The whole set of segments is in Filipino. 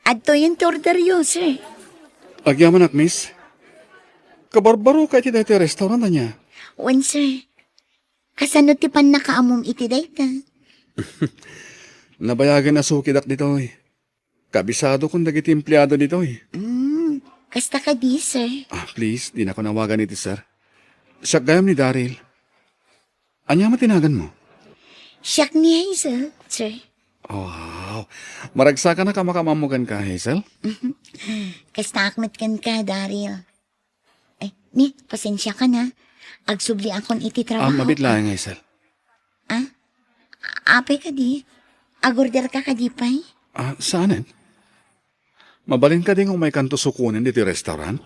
Adto yung torderyo, sir. Agyaman ak, miss. Kabarbaro ka iti dati restaurant na niya. Wan, sir. Kasano ti pan nakaamom iti dayta? Nabayagan na sukidak dito eh. Kabisado kong dagiti empleyado dito eh. Kasta ka di, sir. Please, di na ko nawagan iti sir. Siya gayam ni Daryl. Anya matinagan mo? Siyak ni Hazel, sir. Wow. Maragsa ka na kamakamamugan ka, Hazel? Kasta akmet kan ka, Daryl. Eh, ni, pasensya ka na. Agsubli akon iti trabaho. Mabit lang, Hazel. Ape ka di. Agorder ka di pay. Saanin? Mabalin ka din kung may kanto sukunin dito restaurant?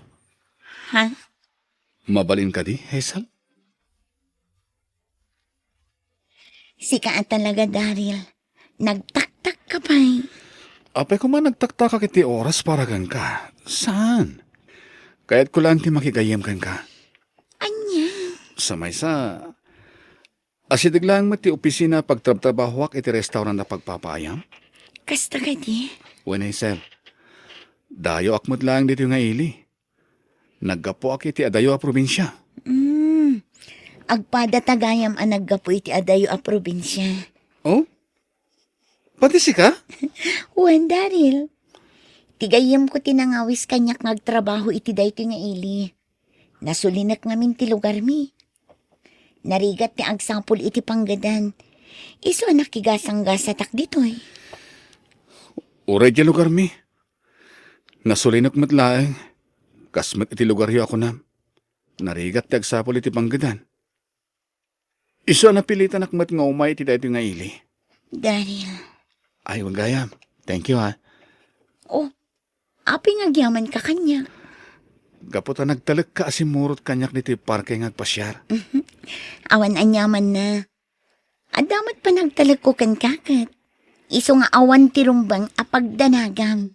Ha? Mabalin ka di, Hazel? Sikaan talaga, Daryl. Nagtaktak ka pay. Apay ko man nagtakta ka kiti oras para gan ka. Saan? Kaya't ko lang ti makigayam kan ka. Anya? Sa maysa, asidig lang mo ti opisina pagtrabahoak iti restaurant na pagpapayam? Kasta ka di. When Hazel, dayo akmot lang dito nga ili. Naggapo ak iti adayo a probinsya. Agpada tagayam ang naggapo iti adayo a probinsya. Oh? Pati si ka? Wan, Daryl. Tigayam ko tinangawis kanyak ngagtrabaho iti dayto nga ili. Nasulinak ngamin ti lugar mi. Narigat ti agsapol iti panggadan. Iso anak kigasang-gasatak ditoy. Uray di lugar mi. Nasulinak matlaeng. Kasmat iti lugar yo ako na. Narigat ti agsapol iti panggadan. Iso napilitan akmat nga umay iti dayto nga ili. Daryl. Ay, wag gayam. Thank you ha. Oh, api nga gyaman ka kanya. Gaputa nagtalag ka asimurot kanyak dito parke nga agpasyar. Awan anyaman na. Adamat pa nagtalag ko kan kakat. Iso nga awan tirumbang apagdanagam.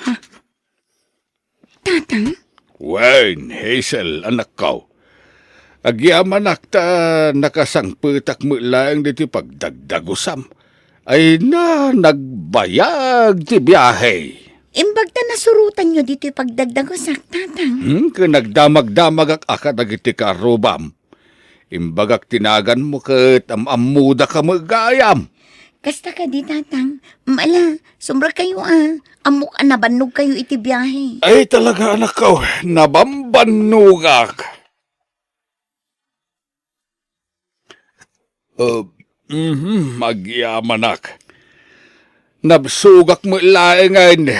Ha? Tatang? Wen, Hazel, anak ko. Agyaman akta nakasangputak mo lang dito pagdagdagusam. Ay na nagbayag ti biyahe. Imbag na nasurutan nyo dito pagdagdagosak, tatang. Nagdamag-damag ak akadagiti karubam. Imbagak tinagan mo kat amuda ka magayam. Kasta ka di, tatang. Mala, sumbra kayo Amok nabannog kayo iti biyahe. Ay talaga anak ko, nabambanugak. Magyamanak. Nabsugak mo laengan.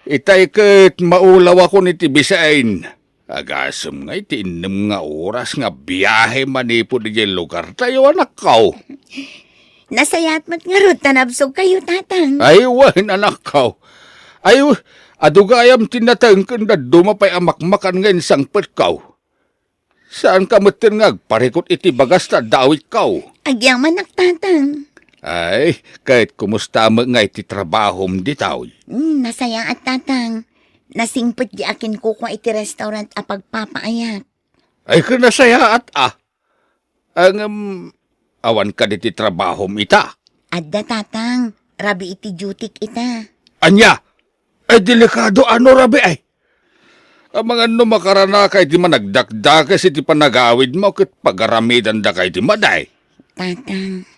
Itay kat maulaw ako ni Tibisain. Agasam nga itinom nga oras nga biyahe manipod di lugar tayo anak ko. Nasayat mo't nga ron, tanabsog kayo, tatang. Ay wan anak ko. Ay adugayam tinatang kanda dumapay amakmakan ngayon sangpet ko. Saan ka matin nga parikot iti bagas na dawit ko? Agyaman tatang. Ay, kahit kumusta mo nga iti trabahom ditaw. Nasaya at tatang. Nasingpit di akin ko kung iti restaurant a pagpapaayat. Ay, kanasaya at Ang awan ka diti trabahom ita. Adda tatang, rabi iti jutik ita. Anya, ay delikado ano rabi ay. Ang mga makarana kay di managdakdakas iti panagawid mo kit pagaramidan da kay di maday. Tatang.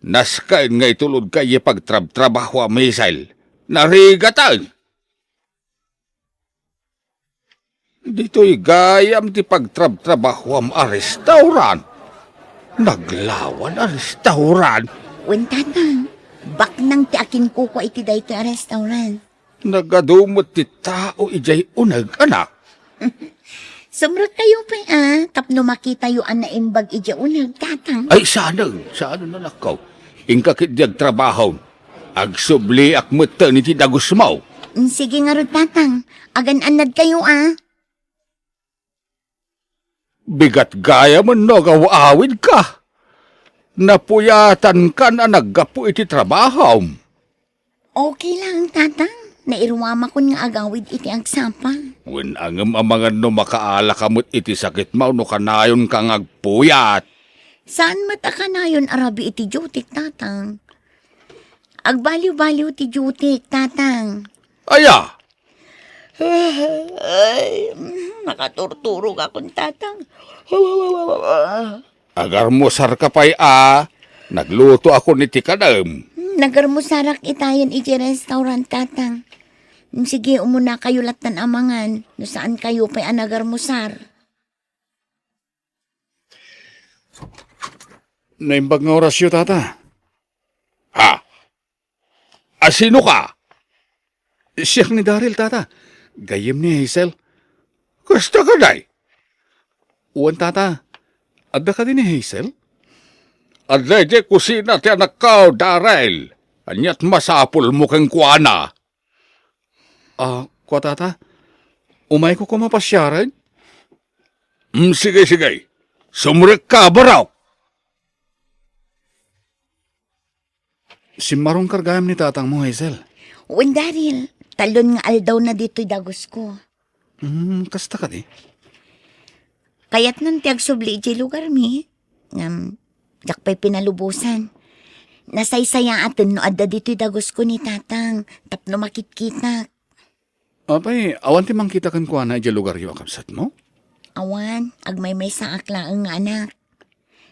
Naskain nga itulod kayo pagtrabaho ang misail. Narigatan. Dito'y gayam ti pagtrabaho ang restaurant. Naglawan ang restaurant. Wen tatang, bak nang ti akin ko kung iti dayto a restaurant. Nagadumot ti tao ijay unag anak. Sumrot kayo pa tapno makita yu na imbag ija unag, tatang. Ay sana na nakaw. Ingkakit diag trabaho. Agsubli akmutan iti dagus mo. Sige nga ron, tatang. Agan-anad kayo Bigat gaya mo no gawawid ka. Napuyatan ka na naggapu iti trabaho. Okay lang, tatang. Nairumama ko nga agawid iti agsapa. Wen angem amangan no makaala kamot iti sakit mo no kanayon kang agpuyat. Saan mataka na yun arabi iti jutik, tatang? Agbaliw-baliw ti Jutik, tatang. Aya, Ay, nakaturturog akong tatang. agar mo sarkapay nagluto ako ni Tikadam. Nagarmusarak itayan iti restaurant, tatang. Sige, umuna kayo latan amangan. No saan kayo pa'y anagarmusar? Naimbag nga orasyo, tata. Ha? Asino ka? Siyak ni Daryl, tata. Gayem ni Hazel. Gusto ka day? Uwan, tata. Adda ka din ni Hazel? Adlay di kusina ti anak ka, Daryl. Anyat masapul mo kang kuana. Kwa tata. Umay ko kumapasyaran? Sige, sige. Sumrik ka, baraw. Si Marong kargayam ni tatang mo, Hazel. Uwan, Daryl. Talon nga aldaw na dito'y dagos ko. Kasta ka di. Kaya't nang tiag subli iti lugar mi. Jakpay pinalubusan. Nasaysaya atin no adda dito'y dagos ko ni tatang. Tapno makit-kita. Apay, awan ti mangkita kan kuha na iti lugar yung akapsat mo? Awan, agmay-may sa akla ang anak.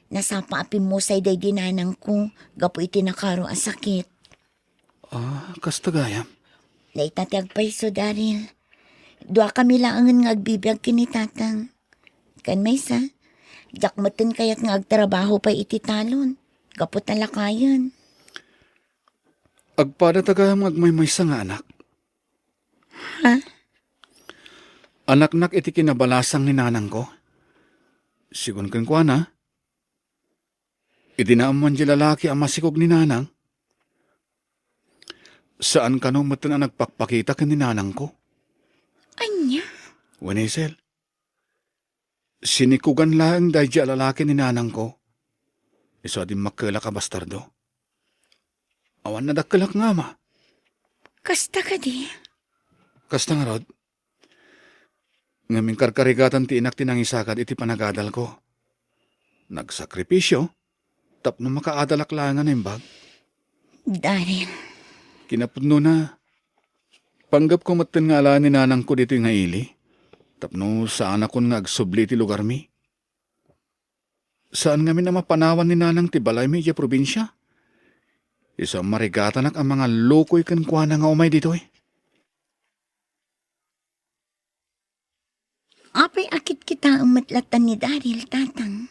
Nasapa apin mo say day dinanang ko. Gapo iti nakaro a sakit. Kasta gayam. Naitatiag pa iso, Daryl. Dua kami laangan nga agbibiyag kini tatang. Kan may sa, jakmatin kayat nga agtrabaho pa iti talon. Gapot na lakayan. Agpada tagayam agmay-may sa nga anak. Ha? Anak-nak iti kinabalasang ni nanang ko. Sigun kan kuha na. Iti naaman di lalaki ang masikog ni nanang. Saan ka nung matan na nagpakpakita ka ni nanang ko? Anya? Wenesel, sinikugan lang dahil di lalaki ni nanang ko. Iso di makala ka bastardo. Awan na dakkalak nga ma. Kasta ka di? Kasta nga rod. Ngamin karkarigatan ti inak tinangisakad iti panagadal ko. Nagsakripisyo, tapno makaadalak lang nga na imbag. Daryl, Kinapudno na. Panggap ko matan nga ala ni nanang ko dito yung ili. Tapno saan ako nga agsubli ti lugar mi. Saan nga na mapanawan ni nanang ti balay mi iya probinsya? Isa marigatanak ang mga lokoy kan kuha na nga umay dito eh. apay akit kita ang matlatan ni Daryl, tatang.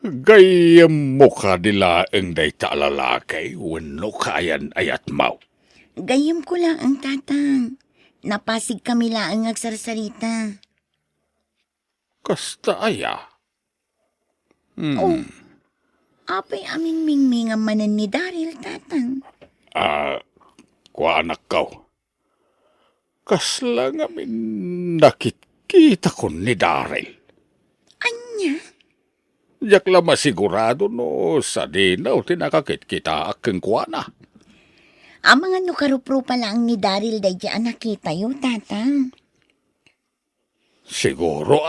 Gayam mo ka nila ang day talalakay, wano kayan ayat mau. Gayam ko lang ang tatang. Napasig kami lang ang agsarsarita. Kasta aya. Oh, apay aming mingming ang manan ni Daryl, tatang. Kuanak ka. Kasla nga nakikita ko ni Daryl. Anya? Yak la masigurado no sa dinaw tinakakit kita akeng kuana. Ang mga nukarupro pa lang ni Daryl day dyan nakita yun, tatang. Siguro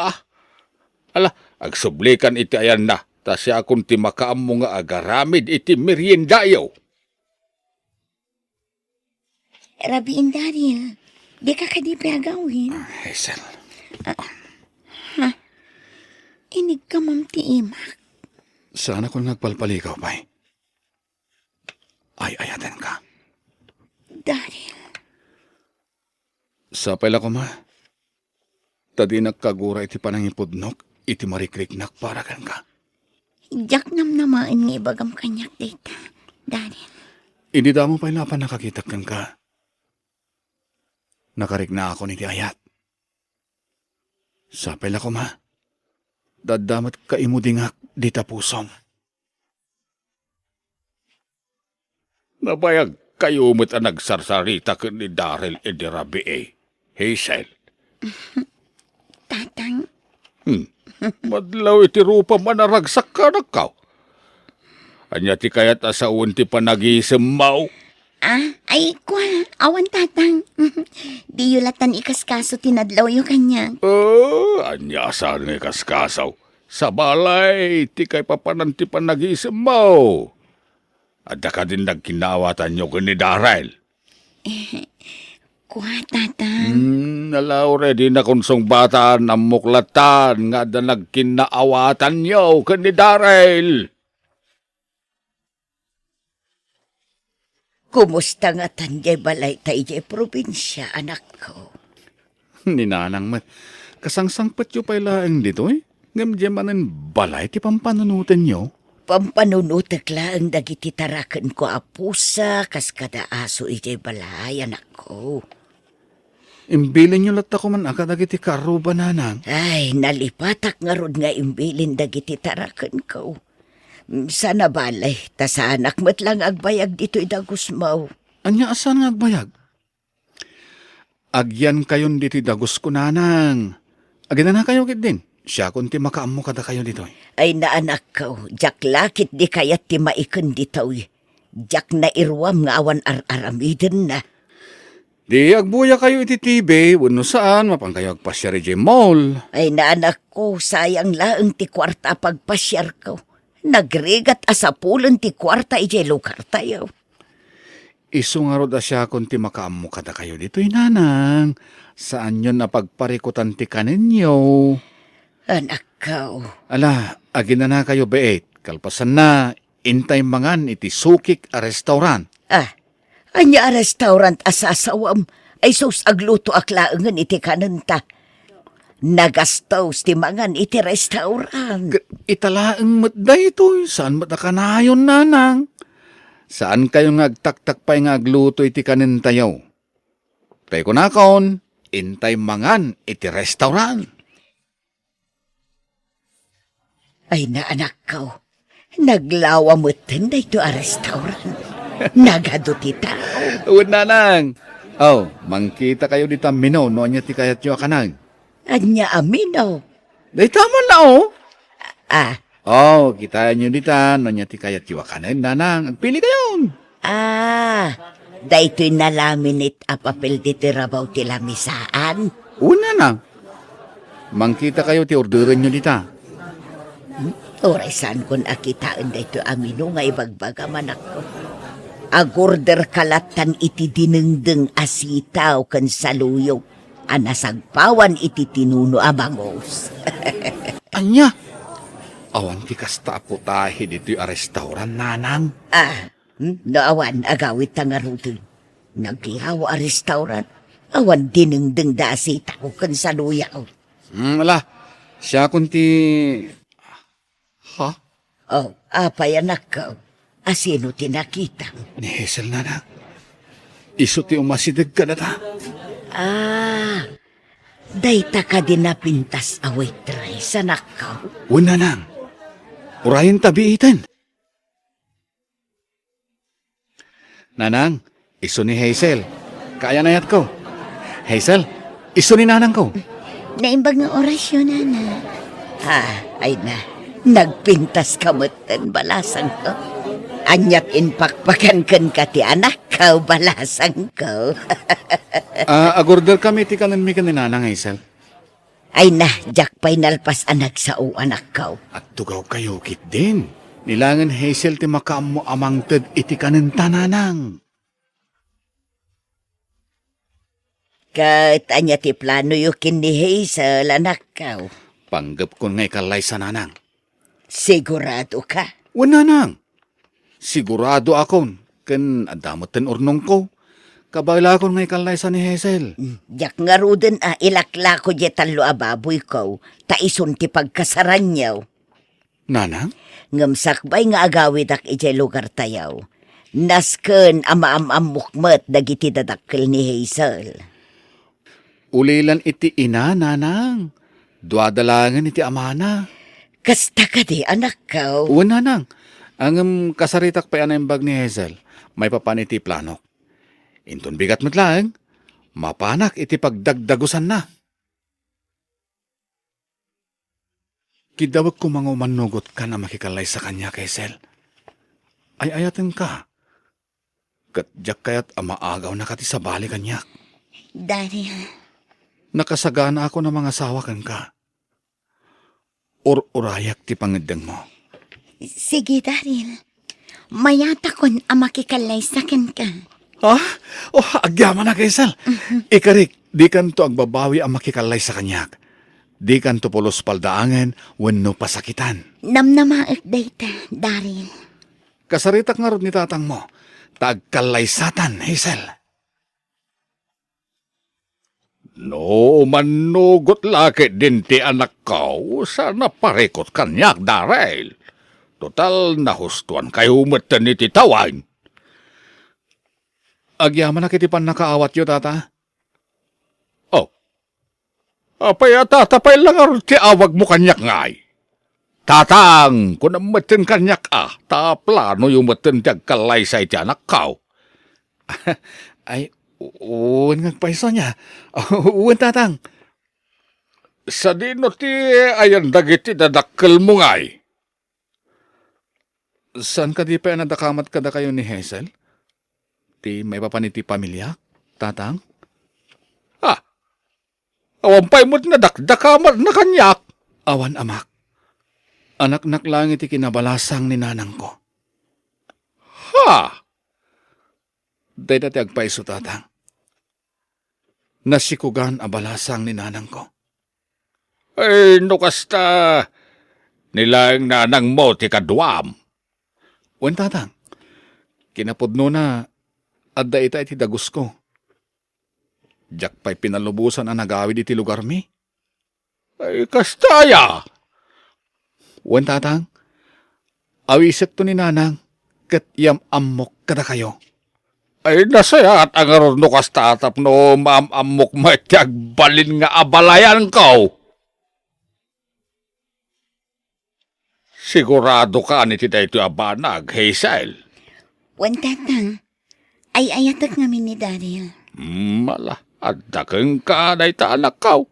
Ala, agsublikan iti ayan na. Ta siya akong timakaam mo nga agaramid iti meriendayaw. Rabiin, Daryl. Di ka kadipi agawin. Hazel. Inig ka, Ma'am Tiimak. Saan ako nagpalpaligaw pa eh. Ay, ayatan ka. Daryl. Sapay la ko ma. Tadi nagkagura iti panangipudnok, iti marikriknak para kan ka. Jak namnamaan nga ibagam kanyak data, Daryl. Hindi da mo pa ilapan nakakitak kan ka. Nakarik na ako ni ayat. Sapay la ko ma. Dadamat ka imudingak di tapusom. Nabayag kayo mo't ang nagsarsarita ka ni Daryl Edirabi Hazel. Tatang, Madlaw iti rupa manaragsak ka na ka. Anya ti kayat asaun ti panagisem mau. ay kwa, awan tatang. Di yulatan ikaskaso tinadlaw yung kanya. Anya saan nga kaskasaw. Sa balay, ti kay papanan ti panagisem mau. At ka din nagkinaawatan nyo ni Daryl. Kuha, tata. Nalaw ready na kunsong bata ng muklatan nga da nagkinaawatan nyo ni Daryl. Kumusta nga tanjay balay tayo probinsya, anak ko? Ninanang mat. Kasangsangpat yu pa ilaang dito eh. Ngamdiyamanan balay ti pampanunutan nyo. Pampanunutak lang dagiti tarakan ko apusa kas kada aso ijay balay, anak ko. Imbilin nyo latta ko man agad agiti karo ba nanang? Ay, nalipatak nga rod nga imbilin dagiti tarakan ko. Sana balay, ta sa anak mo't lang agbayag dito idagos mo. Anya asan nga agbayag? Agyan kayon dito dagos ko nanang. Agyan na kayo kit din. Siya kunti makaammo kada kayo dito. Ay na anak ko, jak lakit di kayat ti maikan dito. Jak na irwam nga awan ar-aramidin na. Di agbuya kayo iti tibe, wano saan, mapangkayo agpasyar iti mall. Ay na anak ko, sayang laeng ti kwarta pagpasyar ko. Nagrigat asapulan ti kwarta iti lugar tayo. Isu nga rod asya kunti makaammo kada kayo dito nanang. Saan yun napagparikutan ti kaninyo? Anak ko, Ala, agin na kayo beet. Kalpasan na, intay mangan iti sukik a restaurant. anya a restaurant asasawam, ay sus agluto aklaangan iti kananta. Nagastos ti mangan iti restaurant. Italaang matday ito. Saan matakanayon nanang? Saan kayo ngagtaktak pa'y ngagluto iti kanintayaw? Pay ko nakon, intay mangan iti restaurant. Ay na anak ko, naglawa mo na ito a restaurant. Nagado ti tao. Uwad nanang. Oh, mangkita kayo di tamino, no anya ti kayat yung kanang. Anya aminaw. Day tama na oh. Ah, Oh, kita nyo dita, no anya ti kayat yung kanang nanang. Agpili kayo. daytoy nalaminit a papel diti rabaw ti lamisaan. Una na. Mangkita kayo ti orderan nyo dita. Oray saan kun akitaan dayto amino nga ibagbaga manak ko. Agorder kalatan iti dinengdeng asitaw kan saluyok. Anasagpawan iti tinuno abangos. Anya? Awan ti kasta po tahi dito yung restaurant nanang. Naawan agawit nga rutin. Naglawa a restaurant. Awan dinengdeng da asitaw kan saluyaw. Wala. Siya kunti... Ha? Oh, apay anak ko. Asino tinakita? Ni Hazel nanang. Iso ti umasidag ka na ta. Dayta ka din napintas a waitress, anak ko. Una nang. Urayan tabi itin. Nanang, iso ni Hazel. Kaya na yat ko. Hazel, iso ni nanang ko. Naimbag ng orasyon, anak. Ay na. Nagpintas kamutan balasang ko. Anyat inpakpakan kan ka ti anak ko, balasang ko. Agorder kami ti kanan mi kanin nanang Hazel. Ay na, jak pa'y nalpas anak sa o anak ko. At tugaw kayo kit din. Nilangan Hazel ti makaam mo amang ted iti kanin tananang. Kahit anya ti plano yukin ni Hazel, anak ko. Panggap ko ngay kalay sa nanang. Sigurado ka? Wala nang. Sigurado akon. Ken adamot ten urnong ko. Kabayla akon ngay kalay sa ni Hazel. Jak nga ruden ilakla ko jetan lo ababoy ko. Taison ti pagkasaran niyaw. Nanang? Ngamsakbay nga agawid ak ije lugar tayaw. Nasken amaam-amukmet dagiti dadakkel ni Hazel. Ulilan iti ina, nanang. Duadalangan iti amana. Kasta ka di, anak ko. Wala nang. Ang kasaritak pa yan ang bag ni Hazel. May papan iti planok. Inton bigat matlaang. Mapanak iti pagdagdagusan na. Kidawag ko mga umanugot ka na makikalay sa kanya, Hazel. Ay ayatin ka. Katjak kayat amaagaw na kati sa bali kanyak. Daniel. Nakasagana ako ng mga sawakan ka. Urayak ti pangedeng mo. Sige, Daryl. mayata kon ang makikalay sakin ka. Ha? Oh, agyaman na, Hazel. Ikarik, di kan to agbabawi ang makikalay sa kanyak. Di kan to pulos paldaangan, wenno pasakitan. Namnamaak dayta, Daryl. Kasaritak nga ron ni tatang mo, tagkalaysatan, Hazel. No, manugot laki din ti anak ko, sana parekot kanyak, Daryl. Total, nahustuan kayo umatan ni titawan. Agyaman na kitipan nakaawat yo, tata. Oh, apay tatapay lang aron ti awag mo kanyak ngay. Tatang, kung namatin kanyak ta plano yung matin ti agkalaysay ti anak ko. Ay, uwan ngagpaiso niya. Uwan, tatang. Sa dino ti ayan dagiti dadakkel mo ngay. Saan ka di pa nadakamat kada kayo ni Hazel? Ti may papaniti pamilya, tatang? Awampay mo't nadakdakamat na kanyak. Awan, amak. Anak-nak lang iti kinabalasang ni nanang ko. Ha? Day dati agpaiso, tatang. Nasikugan abalasang ni nanang ko. Ay, no kasta. Nilang nanang mo ti kadwam. Wen, tatang. Kinapudno na adda ita iti dagus ko. Diyak pa'y pinalubusan ang nagawid iti lugar mi. Ay, kastaya. Wen, tatang. Awisip to ni nanang kat yam amok kada kayo. Ay, nasaya at ang aron no kasta atap no maamamok matyag balin nga abalayan ko. Sigurado ka ni ti daytoy abanag, Hazel. Wan tatang, ay ayatak ngamin ni Daryl. Mala, at dakeng ka na ita anak ko.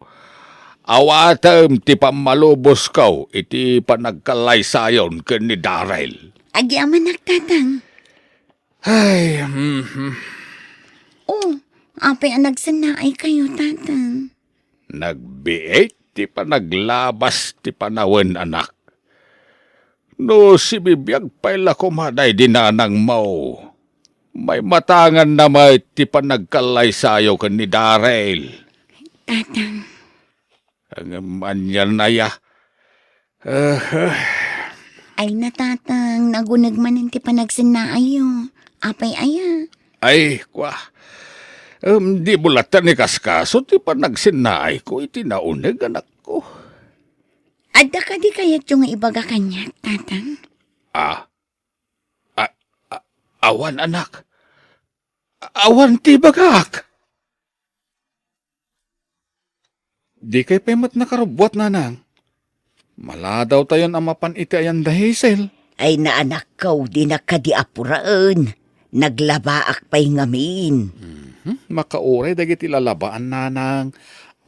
Awatem ti pamalubos ko, iti panagkalaysayon ken ni Daryl. Agyaman tatang. Ay, Oh, apay ang nagsanaay kayo, tatang. nagbiit ti panaglabas ti panawen anak. No si bibiyag pala kumaday dinanang mau. May matangan na may ti panagkalaysayo ken ni Daryl. Tatang, Ang manyan na ya. ay natatang, nagunagmanan ti panagsanaay apay aya. Ay, kwa. Di bulatan ni kaskaso, ti pa nagsinaay ko, iti naunag anak ko. Adda ka di kayat yung ibaga kanya, tatang. Awan anak. Awan ti bagak. Di kay pemat nakarubwat, nanang. Mala daw tayon amapan iti ayan da Hazel. Ay naanak ko, di nakadiapuraan. Naglabaak pa'y ngamin. Makauray dagiti lalabaan, nanang.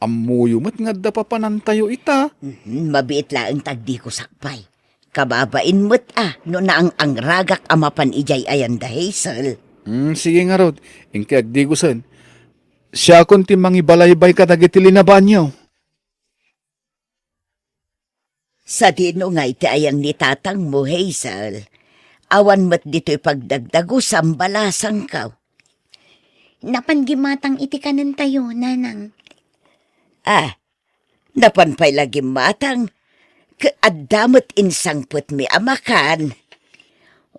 Amuyumat nga da papanantayo ita. Mabiit lang tagdi ko sakpay. Kababain mo't no na ang angragak amapan ijay ayan da Hazel. Sige nga rod, inki agdigusan. Siya kunti mangibalaybay ka dagiti linabaan niyo. Sa dino nga iti ayang ni tatang mo, Hazel. Awan mo't dito'y pagdagdago sambalasang ka. Napangimatang iti kanan tayo, nanang. Napanpay lagi matang. Kaadamot insangput mi amakan.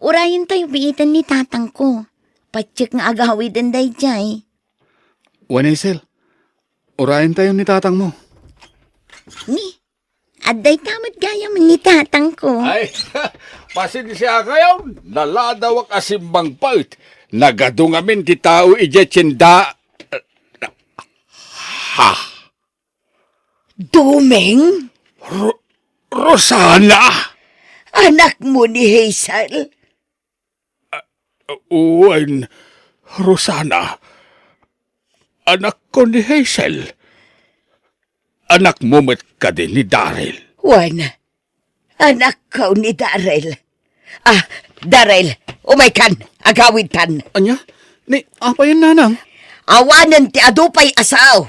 Urayan tayo biitan ni tatang ko. Patsik nga agawid ang dayjay. Wan Hazel, urayan tayo ni tatang mo. Ni, aday tamad gaya man ni tatang ko. Ay, pasensya kayo. Naladawak asimbang pait. Nagadungamin ti tao ijetsinda. Ha? Dumeng? Rosana! Anak mo ni Hazel? Uwan, Rosana. Anak ko ni Hazel. Anak mo met ka din ni Daryl. Juan, anak ko ni Daryl. Daryl, umaykan, agawid tan. Anya? Ni, apa yun, nanang? Awanan ti adupay asaw.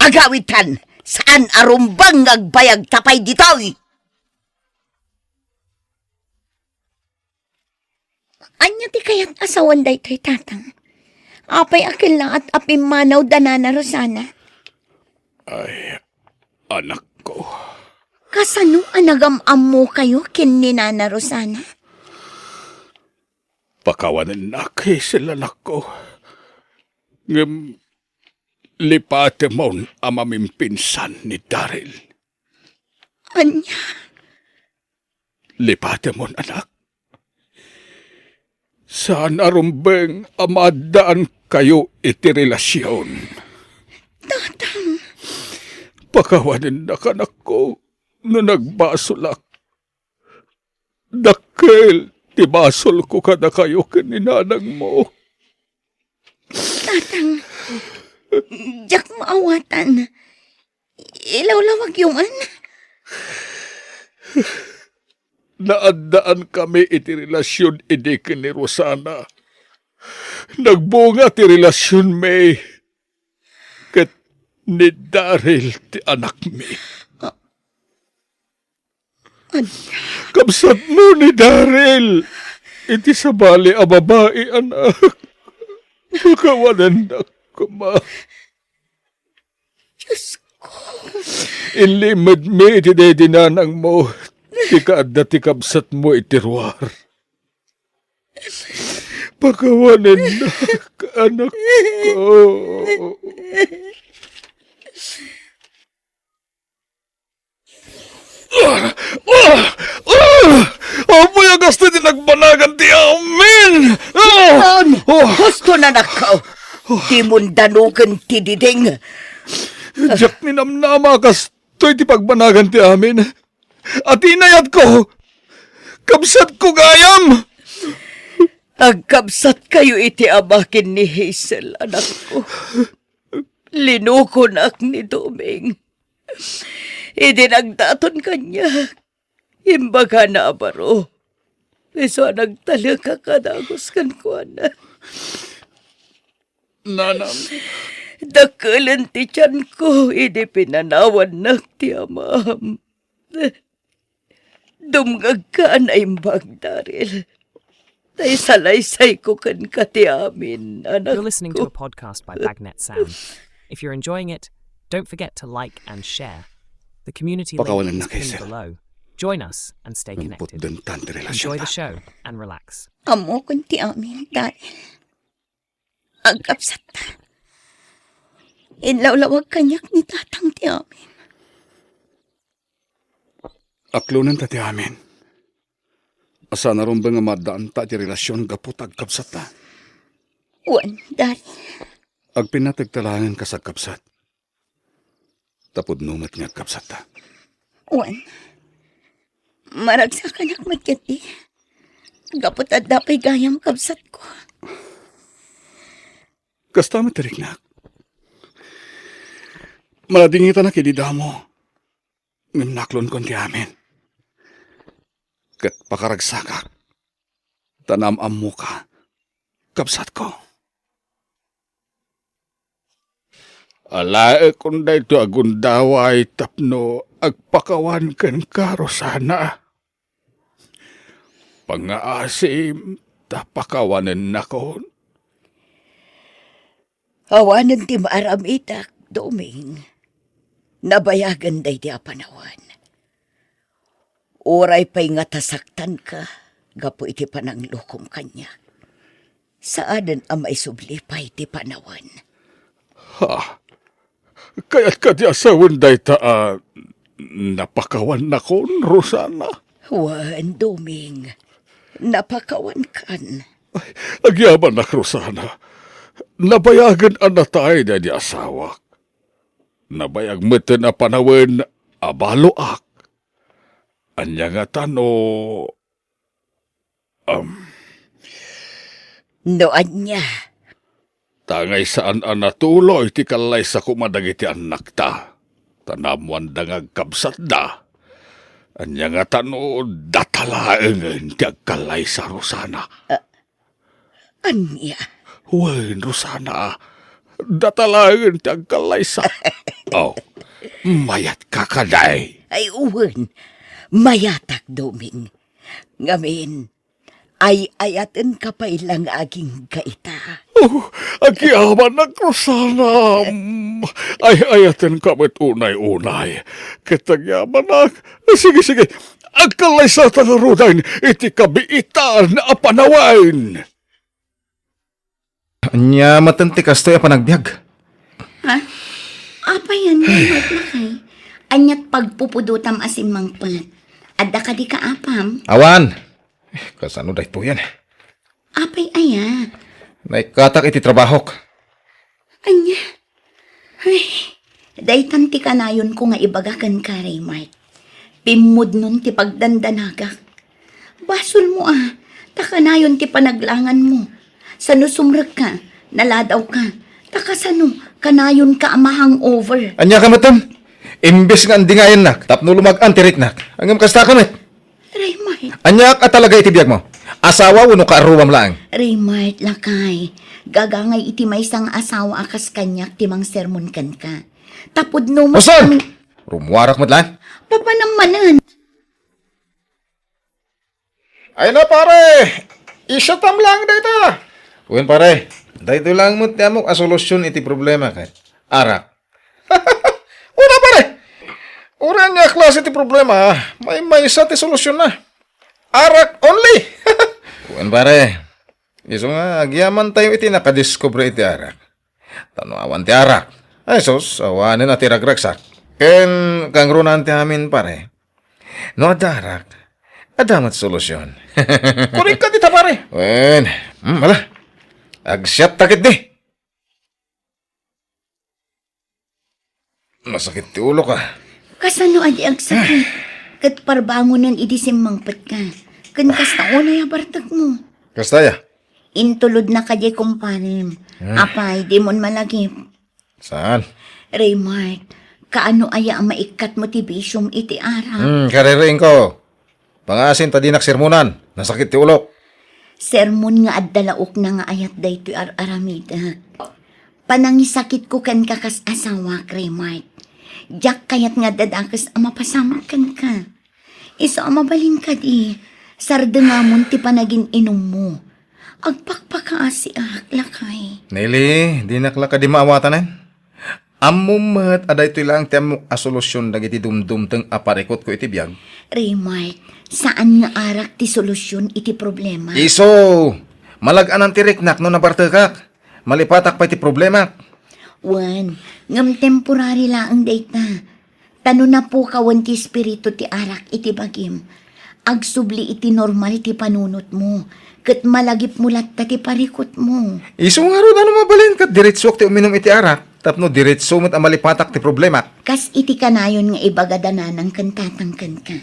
Agawid tan, saan arumbang agbayag tapay ditoy? Anya ti kayat asawan da ito'y tatang. Apay akila at apim manaw danana Rosana. Ay, anak ko. Kasano anagam-am mo kayo kin ni Nana Rosana? Pakawanan na kay sila anak ko. Ngam, lipate mo ang amaming pinsan ni Daryl. Anya, Lipate mo, anak. Saan arumbeng amadaan kayo iti relasyon? tatang, Pakawanin na kanak ko na nagbasolak. Dakkel, tibasol ko kada kayo kininanang mo. tatang, jak maawatan. Ilawlawag yung Naandaan kami iti relasyon idi ni Rosana. Nagbunga ti relasyon may kat ni Daryl ti anak mi. Kamsat mo ni Daryl. Iti sa bali a babae anak. Makawanan na kuma. Diyos ko. Ilimad mi iti dinanang mo. Tika at dati kabsat mo itiruar. Pagawanan na anak ko. Amoy agas na tinagbanagan ti amin! Gusto na nakaw. Di mundanugan ti diding. Diyak ni namnama kas to'y ti pagbanagan ti amin. At inayat ko, kabsat ko gayam! Agkabsat kayo iti amakin ni Hazel, anak ko. Linukonak ni Doming. Idinagdaton kanya. Imbaga na abaro. Iso nagtalaga kadagos kan ko na. Nanam, Dakalan ti tiyan ko, idi pinanawan na ti amam. Dumgag ka na imbag, Daryl. Tay salaysay ko kan kati amin, anak You're listening to ko. a podcast by Bagnet Sound. If you're enjoying it, don't forget to like and share. The community link Pakawalan is na kay pinned sir. below. Join us and stay ang connected. putdantan ti relasyon Enjoy na. the show and relax. Amo kunti amin, Daryl. Ang kapsat ta. Inlawlawag kanyak ni tatang ti amin. Aklunan ta ti amin. Asa na ron ba nga madaan ta ti relasyon gaputag kabsat ta? Wan, Daryl. Agpinatagtalangan ka sa kapsat. Tapod numat nga kapsat ta. Wan. Maragsa ka nak matyati. Gapot at dapay gayam kapsat ko. Kasta matirik na. Maladingita na kinida mo. Mimnaklon kon ti amin. Kat pakaragsakak. Tanam-am mo ka. Kapsat ko. Alae kung da ito agundaway tapno agpakawan kan karo sana. Pangaasim tapakawanan na ko. Awanan ti maaramitak, Doming. Nabayagan day di apanawan. Oray pa'y nga tasaktan ka, gapo iti panang lukom kanya. Saadan amay sublipay ti panawan. Ha? Kaya't ka di asawan day ta napakawan na kon, Rosana. Wan, Doming. Napakawan kan. Agyaman na, Rosana. Nabayagan ang natay na di asawak. Nabayag mo na panawan abaloak. Anya nga tano... Noan niya. Tangay saan ang natuloy ti kalay sa kumadagiti anak ta. Tanamuan da nga kabsat da. Anya nga tano datalaengen ti agkalay sa Rosana. Anya. Wen, Rosana. Datalaengen ti agkalay sa... Oh, mayat ka kaday. Ay uwan. Mayatak, Doming. Ngamin. Ay ayaten ka pa ilang aging kaita. Oh, agyaman na ko sana. Ay, ayatin kamit unay-unay. Kitagyaman na. Sige, sige. Agkalay sa tangarudain, iti kabiitan na apanawain. Anya matanti kastoy panagbiag. Ha? Apa yan, Raymart lakay? Anyat pagpupudutam asim mangpat. Adda ka di ka apam? Awan! Kasano da ito yan? Apay aya. Naikatak iti trabahok. Anya? Ay, daytan ti kanayon ko nga ibagakan ka, Raymart. Pimod nun ti pagdandanagak. Basol mo takanayon ti panaglangan mo. Sano sumrag ka, naladaw ka. Takasano, kanayon ka amahang over. Anya ka matam? Imbes nga andingayan nak, tapno lumag-an tirik nak. Hanggang kasta ka met. Raymart, Anya ka talaga iti biag mo? Asawa uno ka aruwam lang. Raymart, lakay. Gagangay iti may isang asawa akas kanyak timang sermon kan ka. Tapod no mo Osan! Rumuwarak mo't lang. Papanamanan. Ay na pare! Isatam lang dito. Uwan pare, dito lang mo't tiamok a solusyon iti problema kay. Arak. Una pare! Ura niya klase iti problema, may isa ti solusyon na. Arak only! Uwan pare, iso nga, agyaman tayo iti nakadiscover iti arak. Tanawan ti arak. Ay sus, awanin na ti ragragsak. Ken kangrunan ti amin pare. No adarak, adamat solusyon. Kunik ka dita pare. Wen, wala. Agsyat takit di. Masakit ti ulo ka. Kasano adi agsakit? Kat parbangonan idisim mangpat ka. Kan kasta unay abartag mo. Kastaya? Intulod na kadi kumparim. Apay, di mon malagip. Saan? Raymart, kaano aya ang maikat motivasyong iti ara? Kaririing ko. Pangasin ta di naksirmunan. Nasakit ti ulo. Sermon nga addalaok na nga ayat daytoy aramida. Panangisakit ko kan kakas asawa, Raymart. Diyak kayat nga dadakas ang mapasamak kan ka. Iso ang mabalin ka di. Sarda nga mon ti panagin inom mo. Agpakpakaasi lakay. Nelly, di nakla ka di maawatanan. Amumat aday ito lang tiyamok a solusyon dagiti dumdum teng aparikot ko iti biyag. Raymart, saan nga arak ti solusyon iti problema? Iso! Malagaan ang tiriknak no nabartekak. Malipatak pa iti problema. Wan, ngam temporary laang data. Tano na po kawan ti espiritu ti arak iti bagim. Agsubli iti normal ti panunot mo. Kat malagip mulat ta ti parikot mo. Iso nga ron ano mabalin kat diretsok ti uminom iti arak. Tapno diretso mo't ang malipatak ti problema. Kas iti kanayon nga ibagadanan ng kantatangkan ka.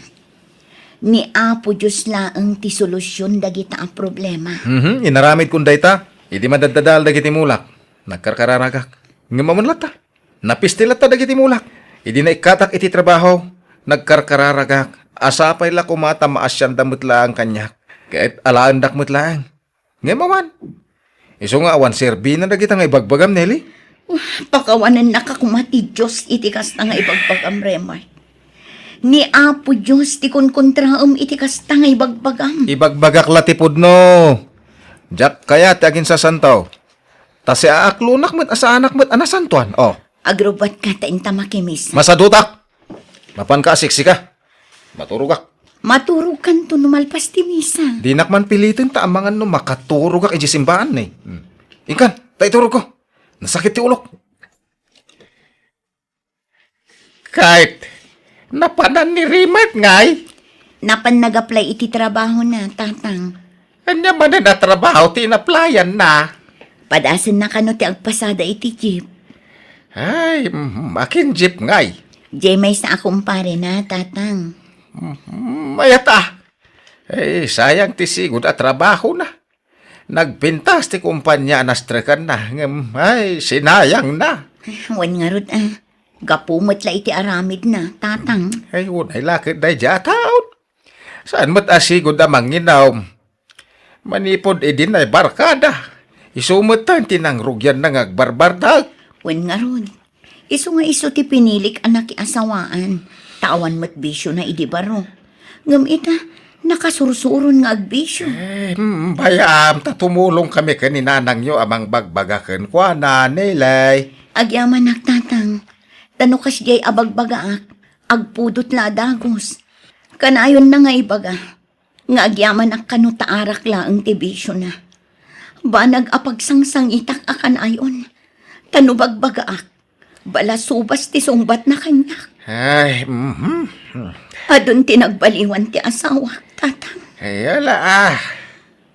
Ni Apo Diyos laang ti solusyon dagita ang problema. Inaramid kong dayta. Idi madadadal dagiti mulak. Nagkarkararagak. Ngamamunlat ta. Napistilat ta dagiti mulak. Idi na ikatak iti trabaho. Nagkarkararagak. Asapay la kumata maasyan damot lang kanyak. Kahit alaan dakmot lang. Ngamawan. Iso nga awan serbi na dagita nga ibagbagam, Nelly. Pakawanan na kakumati Diyos itikas na nga ibagbagam, Raymart. Ni Apo Diyos ti konkontraam itikas na nga ibagbagam. Ibagbagak latipod no. Jack kaya ti agin sa santaw. Ta si aaklunak mo't asa anak mo't anasantuan. Oh, Agrobat ka ta intamakimis. masadutak. Mapan ka asiksi ka. Maturugak. Maturog kan to numalpas ti misa. Di nakman pilitin ta amangan no makaturugak iji simbaan ni. Ikan, ta iturog ko. Nasakit ti ulok. Kahit napanan ni Rimat ngay. Napan nag-apply iti trabaho na, tatang. Anya man na trabaho ti inaplayan na. Padasan na kano ti agpasada iti jeep. Ay, makin jeep ngay. Jemay sa akong pare na, tatang. Mayata. Eh, sayang ti sigud at trabaho na. Nagpintas ti kumpanya anastrekan na. Ay, sinayang na. Wan nga rod Gapumot la iti aramid na, tatang. Ay, unay lakit na jataon. Saan mo't asigod amang ginaw? Manipod edin ay barkada. Isumot tan tinangrugyan na ngagbarbardag. Wan nga rod. Iso nga iso ti pinilik anak asawaan. Tawan mo't bisyo na idibaro. Ngam ita, Nakasursuron nga agbisyo. Bayam, tatumulong kami kaninanang nyo amang bagbagakan kwa na nilay. Agyaman nagtatang. Tano kas jay abagbagaak. Agpudot la dagos. Kanayon na nga ibaga. Nga agyaman ak kanutaarak la ang tibisyo na. Banag apagsangsang itak akan ayon. Tano bagbagaak. Bala subas ti sungbat na kanyak. Ay, Adun tinagbaliwan ti asawa, tatang. Ay, ala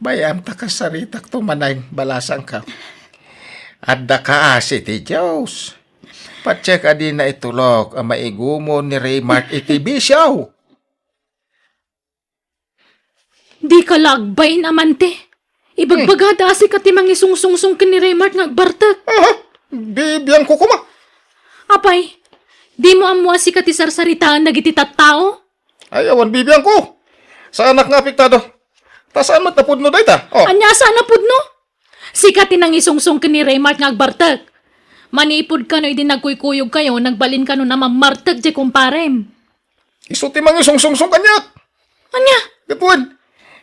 Bayam, takasaritak tumanay balasang ka. Adda ka si ti Diyos. Patsek adi na itulog ang maigumon ni Raymart iti bisyaw. Di ka lagbay naman te. Ibagbagada si katimang isungsungsung ni Raymart nga agbartag. Bibiyang ko kuma. Apay, di mo amua si katisarsaritaan nagiti tattao? Ayawan, bibiyang ko. Sa anak nga apektado. Ta saan matapod no dayta? Oh. Anya sana pud no? Si katinang isungsung ni Raymart nga agbartag. Manipod ka no idi nagkuykuyog kayo, nagbalin ka no na mamartag di kumparem. Iso timang isungsungsung kanyak. Anya? Gatuan.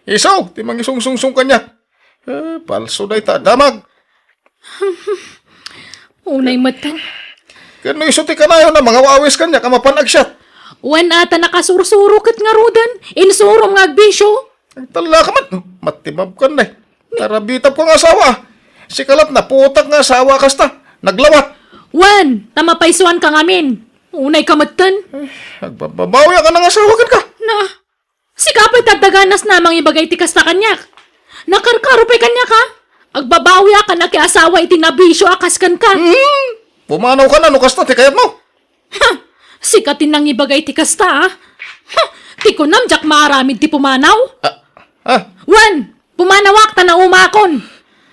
Isaw, timang isungsungsung kanyak. Palso dayta. Damag. Unay matang. Kano iso ti kanayo na mga wawis kanyak ang mapanagsyat. Wen ata nakasursurukit nga rudan, insurom nga agbisyo. Ay, tala ka man. Matibab ka na eh. Tarabitab ko nga asawa. Si kalat na putak nga asawa kasta. Naglawat. Wen, tamapaisuan ka ngamin. Unay kamatan. Nagbabawi ka ng asawa ka. Na, si kapay tagdaganas namang ibagay ti kasta kanyak. Nakarkarupay kanyak ha. Agbabawi ka na kay asawa iti nabisyo akaskan ka. Pumanaw ka na no kasta ti kayat mo. Ha, si katinang ibagay ti kasta ha. Ha, ti kunam jak maaramid ti pumanaw. Wen, pumanawak ta na umakon.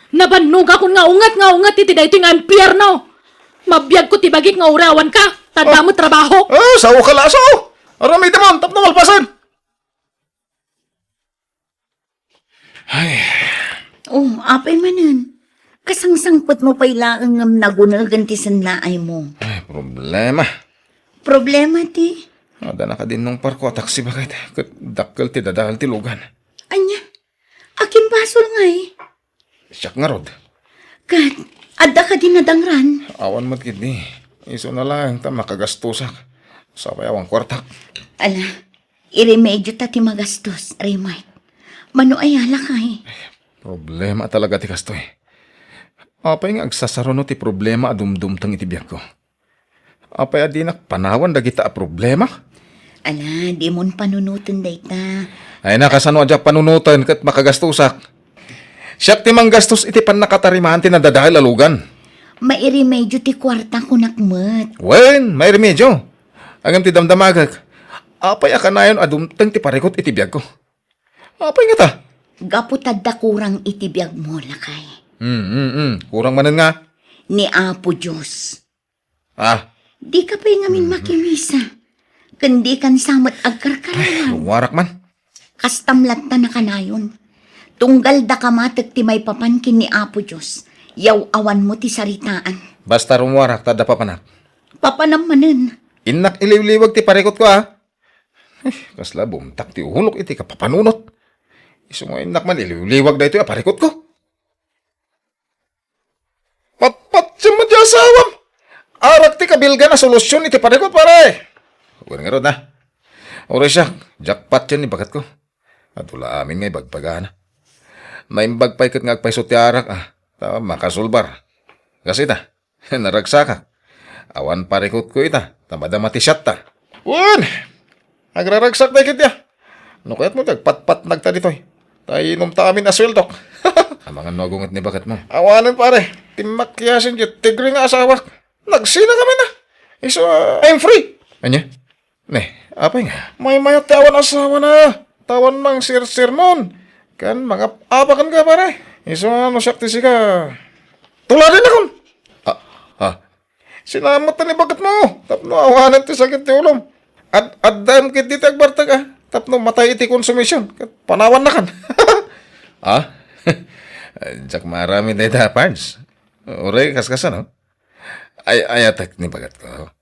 Nabannog akon nga ungat iti dayto nga impyerno. Mabiyag ko ti bagik nga urawan ka. Tanda mo trabaho. Sawo ka laso. Aramay tamon, tap na malpasan. Oh, apay manan. Kasangsangpot mo pa ilaang ngam nagunalgan ti sanlaay mo. Ay, problema. Problema ti. Ada na ka din nung parko taksi bakit. Dakkel ti dadahal ti lugan. Anya, akin basol nga eh. Siyak nga rod. Kat, adda ka din nadangran. Awan mat kidni. Iso na lang ta makagastusak. Sabay awang kwartak. Ala, iremedyo ta ti magastos, Raymart. Mano ayala ka eh. Problema talaga ti kastoy. Apay nga agsasaro no ti problema adumdumtang iti biyak ko. Apay adinak panawan dagita a problema. Ala, di mon panunutan dayta. Ay nakasano adyak panunutan kat makagastusak. Siyak ti manggastos iti pan nakatarimahan ti nadadahil alugan. Mairemedyo ti kwarta ko nakmet. Wen, may remedyo. Agam ti damdamagag. Apay akanayon adumtang ti parikot iti biyak ko. Apay nga ta? Gaputad da kurang itibiyag mo lakay. Kurang manan nga. Ni Apo Diyos. Di ka pa'y ngamin makimisa. Kundi kan samot agkarkarayan. Warak man. Kastamlat na kanayon. Tunggal da ka matek ti may papankin ni Apo Diyos. Yaw awan mo ti saritaan. Basta rumwarak tada papanak. Papanamanan. Inak iliwliwag ti parikot ko kasla bumtak ti uhulok iti kapapanunot. Iso mo inak man iliwliwag da ito parikot ko. Patpat siya madyasawam. Arak ti kabilga na solusyon iti parikot pare. Huwag nga ron na. Ore siya, jackpot yan ni bagat ko. At wala amin nga ibagpagana. Naimbagpay kat nga agpaisot ti arak makasulbar. Kasi ta, naragsaka. Awan parikot ko ita, tamada matisyat ta. Wan! Agraragsak na ikit ya. Ano kaya't mo patpat nagta ditoy? Tayo inom ta amin asweldok. Amangan magungat ni bagat mo. Awanan pare, timakyasin dyan, tigre nga asawa. Nagsina kami na. Iso, I'm free. Anya? Apay nga? May mayat tawan asawa na. Tawan mang sir-sir nun. Kan, mga apakan ka pare. Iso, syakti si ka. Tuladin akon. Sinamot na ni bagat mo. Tapno, awanan ti sakit ti ulom. Addan kit dito agbartag Tapno, matay iti konsumisyon. Panawan na kan. Jak marami na ita, Pards. Ure, kaskasan, no? Ayatak ni bagat ko.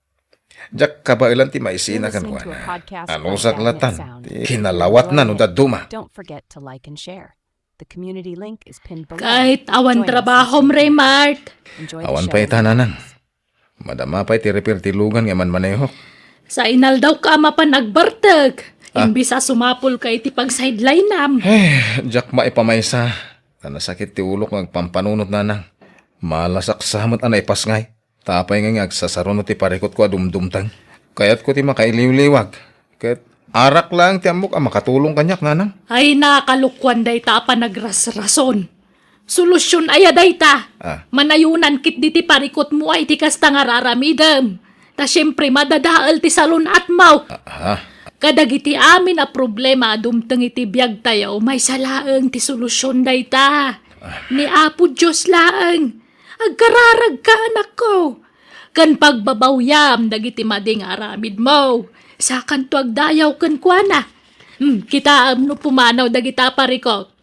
Jak kabailan ti maisina kan You're listening to a kuana. podcast Ano by sa Batnet klatan? Sound. Ti kinalawat na no daduma. Don't forget to like and share. The community link is pinned below. Kahit awan Join us trabaho and mre, Mart. enjoy the Awan show. pa itananang. Madama pa iti repair ti lugan nga man manehok. Sa inal daw ka mapan nagbartag. Imbisa sumapol ka iti pag-sideline nam. Jak maipamaysa. Kanasakit ti ulok ngagpampanunot nanang. Malasak samot anay pasngay. Tapay nga ngagsasaron ti parikot ko adumdumtang. Kaya't ko ti makailiw-liwag. Kaya't arak lang ti amok makatulong kanyak nanang. Ay nakalukwan day ta pa nagrasrason. Solusyon ay day ta. Manayunan kit di ti parikot mo ay ti kasta nga raramidam. Ta syempre madadaal ti salon at mau. Kadagiti amin a problema dumteng iti biyag tayo may salaeng ti solusyon day ta. Ni Apo Diyos laeng. Agkararag ka anak ko. Kan pagbabawyam dagiti mading aramid mo. Sa kanto agdayaw kan kuana. Kita no pumanaw dagita parikot.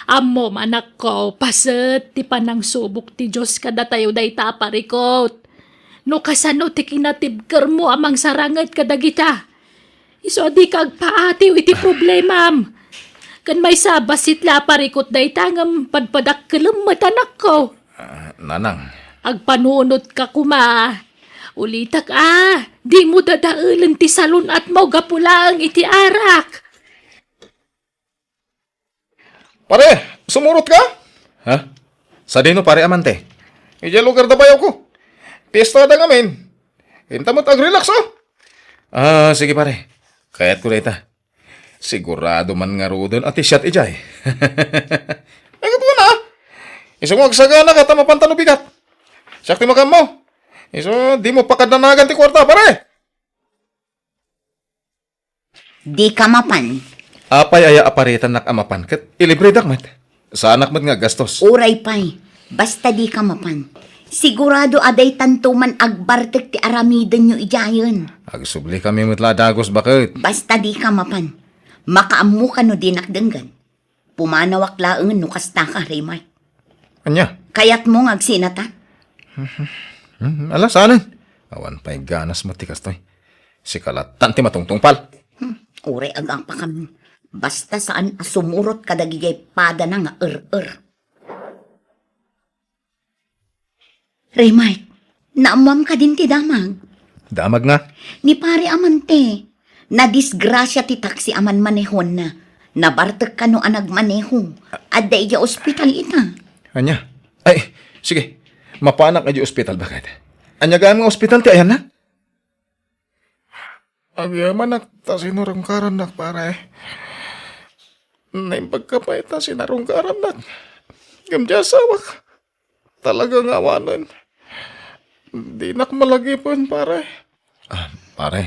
Amo anak ko, paset ti panang subok ti Diyos kada tayo day taparikot. No kasano ti kinatibker mo amang sarangat kadagita. Iso di kag paatiw iti problemam. Kan may sabasit la parikot day tangam padpadak kelemet anak ko. Nanang. Agpanunod ka kuma. Ulitak di mo dadaulan ti salon at mo gapulang iti arak. Pare, sumurot ka? Ha? Sa dino pare amante? Ija lugar da bayaw ko. Pista da ngamin. Hinta mo't ag-relax sige pare. Kaya't ko dita. Sigurado man nga rodon at isyat ijay. Agad mo na. Isang magsagana ka tamapantan bigat. Sakti makam mo. Iso, di mo pakadanagan ti kwarta pare. Di ka mapan. Apay aya aparitan nak amapan ket ilibre dakmat. Sa anak mat nga gastos. Uray pay. Basta di ka mapan. Sigurado aday tantuman agbartek ti aramidan nyo ijayon. Agsubli kami mutla dagos bakit. Basta di ka mapan. Makaamu ka no dinakdenggan. Pumanawak laengan no kasta ka, Raymar. Anya? Kayat mo ngagsinata. Ala saanan? Awan pa'y ganas mo ti kastoy. Si kalatan ti matungtungpal. Uray agang pa kami. Basta saan sumurot kadagigay pada na nga Raymar, naamam ka din ti damag. Damag nga. Ni pare amante, na disgrasya ti taksi aman manehon na. Nabartek ka no anag maneho. Adda iya ospital ita. Anya? Ay, sige. Mapanak na di ospital bakit? Anya gaan nga ospital ti ayan na? Agyaman nak ta sinurungkaran nak pare. Naimbag ka pa ita sinarungkaran nak. Gamdyasawak. Talagang awanan. Di nak malagi po pare. Pare.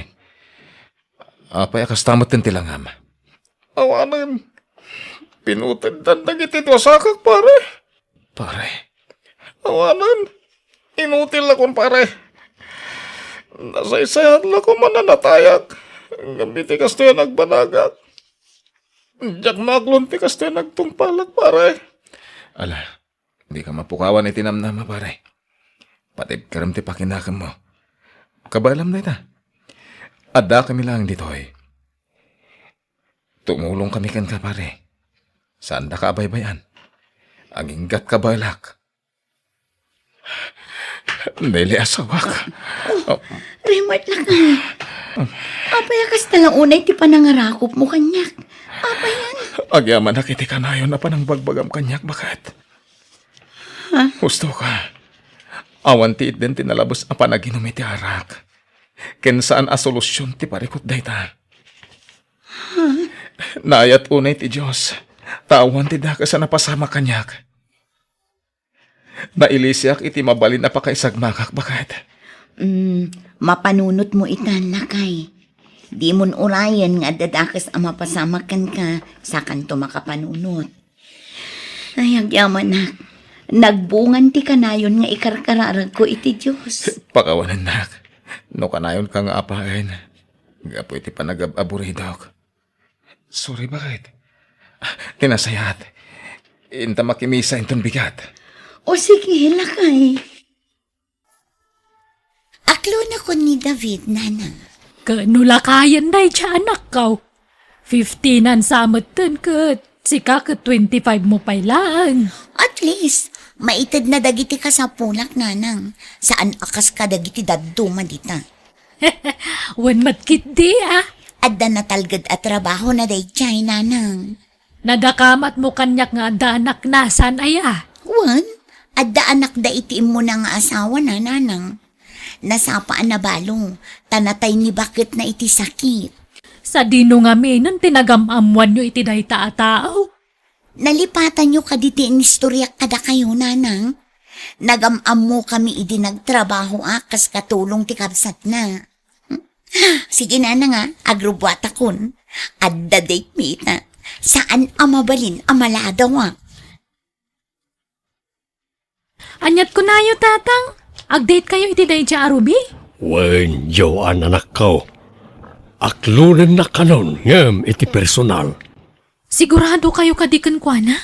Apay akastamot din tilangam. Awanan. Pinutid dan nagitid wasakak pare. Pare. Awanan. Inutil akong pare. Nasaysayan lang ko mananatayag. Gambiti kasto yan nagbanagak. Diyak maglunti kasto yan nagtungpalag pare. Ala. Di ka mapukawan itinamnama pare. Patib karam ti pakinakam mo. Kabalam na ita. Ada kami lang dito eh. Tumulong kami kan ka pare. Saan da ka abaybayan? Ang ingat ka balak. Dili asawak. Raymar lang ay. Apayakas talang unay ti panangarakop mo kanyak. Apayan. Agyaman na kiti kanayon na panang bagbagam kanyak bakat. Gusto ka. Awan ti din tinalabos ang panaginom iti arak. Ken saan a solusyon ti parikot dayta. Naayat unay ti Diyos. Tawan ti daka sa napasama kanyak. Nailisyak iti mabalin na pakaisagmakak bakat. Mapanunot mo itan lakay. Di mon urayan nga dadakas ang mapasamakan ka sa kanto makapanunot. Ay, agyaman nak. Nagbungan ti kanayon nga ikarkararag ko iti Diyos. Pakawanan nak. No kanayon ka nga apain. Gapo iti panagab-aburidok. Sorry bakit? Tinasayat. Inta makimisa intong bigat. O sige, lakay. Aklo na ko ni David, nanang. Kanulakayan day siya anak kaw. 15 ang samatan kat. Sika ka 25 mo pa lang. At least, maitid na dagiti ka sa pulak, nanang. Saan akas ka dagiti daduma dita. Wan matkit di ah. Adda na talgad at trabaho na day chay, nanang. Nadakamat mo kanyak nga danak na san aya. Wan, adda anak da itiim mo na nga asawa na, nanang. Nasapaan na balo, tanatay ni bakit na iti sakit. Sa dino nga minon tinagamamuan nyo iti day tao. Nalipatan nyo kaditi in istorya kada kayo, nanang. Nagamam mo kami idi nagtrabaho kas katulong ti kapsat na. Sige nanang agrubwata kun. Adda date mita. Saan amabalin amaladawa? Anyat ko na yo tatang. Agdate kayo iti day siya arubi? Wen, Joan anak ko. Aklunan na kanon, ngam iti personal. Sigurado kayo kadikan kwa na?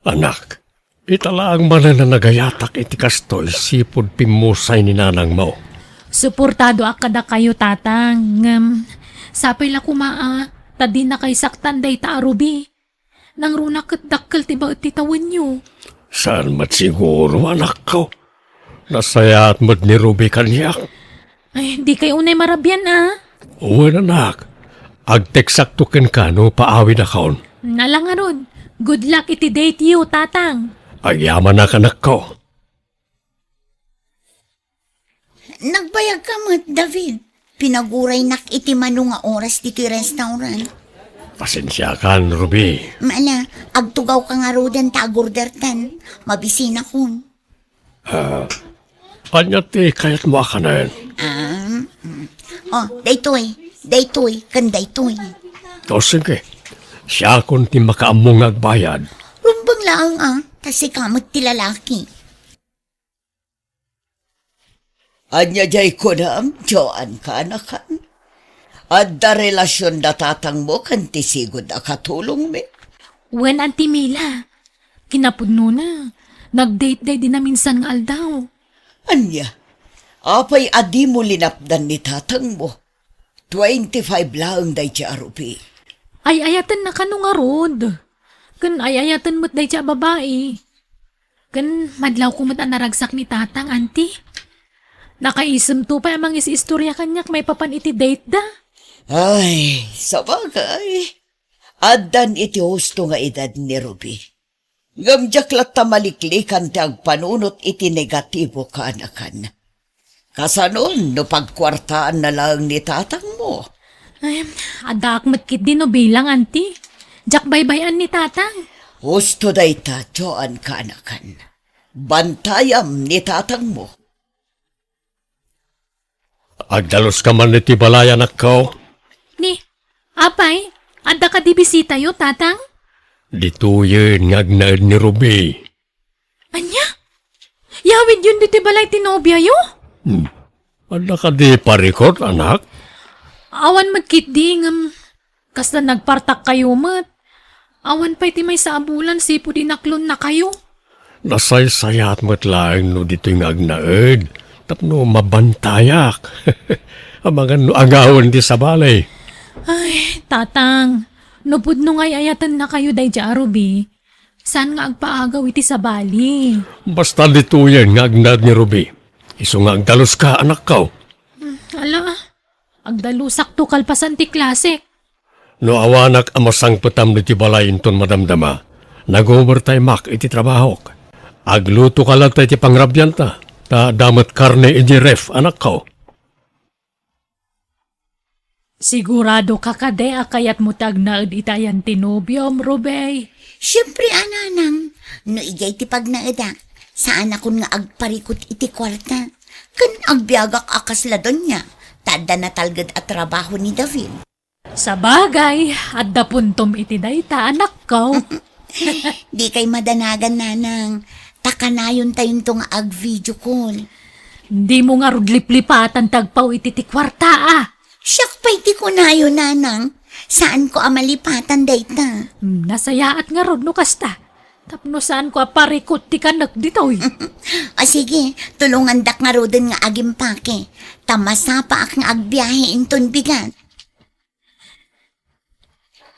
Anak, italaang manan na nagayatak iti kastol sipod pimusay ni nanang mo. Suportado akada kayo tatang. Sapay la kumaa, tadi na kay saktan day ta arubi. Nang runa kat dakkel tiba iti tawan nyo. Saan mat siguro, anak ko? Nasayaat mo't ni Ruby kanyak. Ay, di kayo unay marabyan Uwan anak, agteksakto ken kano paawi na kaon. Nalang aron. Good luck iti date you, tatang. Agyaman na kanak ko. Nagbayag ka mo, David. Pinaguray nak iti mano nga oras dito restaurant. Pasensya kan, Ruby. Mala, agtugaw ka nga rodan tagordertan. Mabisina kun. Anyati kayat mo akanan. Daytoy, kan daytoy. O sige, siya kung ti makaamong agbayad. Rumbang laang kasi kamot ti lalaki. Anya jay ko na Joan ka anakan. Adda relasyon na tatang mo kan ti sigod na katulong me. Wen Auntie Mila. Kinapudno na. Nag-date day din na minsan nga aldaw. Anya, apay adi mo linapdan ni tatang mo. 25 lang day siya arupi. Ay ayatan na kano nga rod. Kan ay ayatan mo't day siya babae. Kan madlaw ko mo't naragsak ni tatang, auntie. Nakaisem to pa amang istorya kanyak may papan iti date da. Ay, sabagay. Adan iti husto nga edad ni Ruby. Gamjak lat tamaliklikan ti agpanunot iti negatibo ka anakan. Kasanon no pagkwartaan na lang ni tatang mo. Ay, adak matkit din no bilang, auntie. Jak baybayan ni tatang. Husto day ta, Joan ka anakan. Bantayam ni tatang mo. Agdalos ka man iti balay anak ko. Ni, apay, adda ka di bisita yo, tatang? Dituyen ngagnaed ni Ruby. Anya? Yawid yun dito balay tinobya yo? Ada ka di parikot, anak? Awan magkit di kasta nagpartak kayo mat. Awan pa iti may sa abulan sipo dinaklon na kayo. Nasaysayat mo't lang no dito'y ngagnaed. Tapno mabantayak. Amangan no agawan di sa balay. Ay, tatang. Nupod no ngay ayatan na kayo day dya arubi. Saan nga agpaagaw iti sa bali? Basta dituyen ngagnaed ni Ruby. Iso nga agdalos ka, anak ko. Ala, agdalusak to kalpasan ti klase. No awanak amasang petam ti balay inton madamdama. Nag-overtime mak iti trabaho. Agluto ka lang tayo ti pangrabyan ta. Ta damat karne iti ref, anak ko. Sigurado ka kade akayat mo tagnaed itayan tinobyom, Rubey. Siyempre, ananang, no igay ti pagnaeda, saan akon nga agparikot iti kwarta. Kan agbiagak akas ladon niya, tada na talgad at trabaho ni David. Sa bagay, adda puntom iti dayta, anak ko. Di kay madanagan, nanang. Takanayon tayong tong ag-video call. Di mo nga rudlip-lipatan tagpaw iti ti kwarta, Siyak pa iti ko na yun, nanang. Saan ko amalipatan dayta? Nasayaat nga rod no kasta. Tapno saan ko aparikot ti kanak ditoy. O sige, tulungan dak nga roden nga agim pake. Tamasa pa ak nga agbiyahe inton bigat.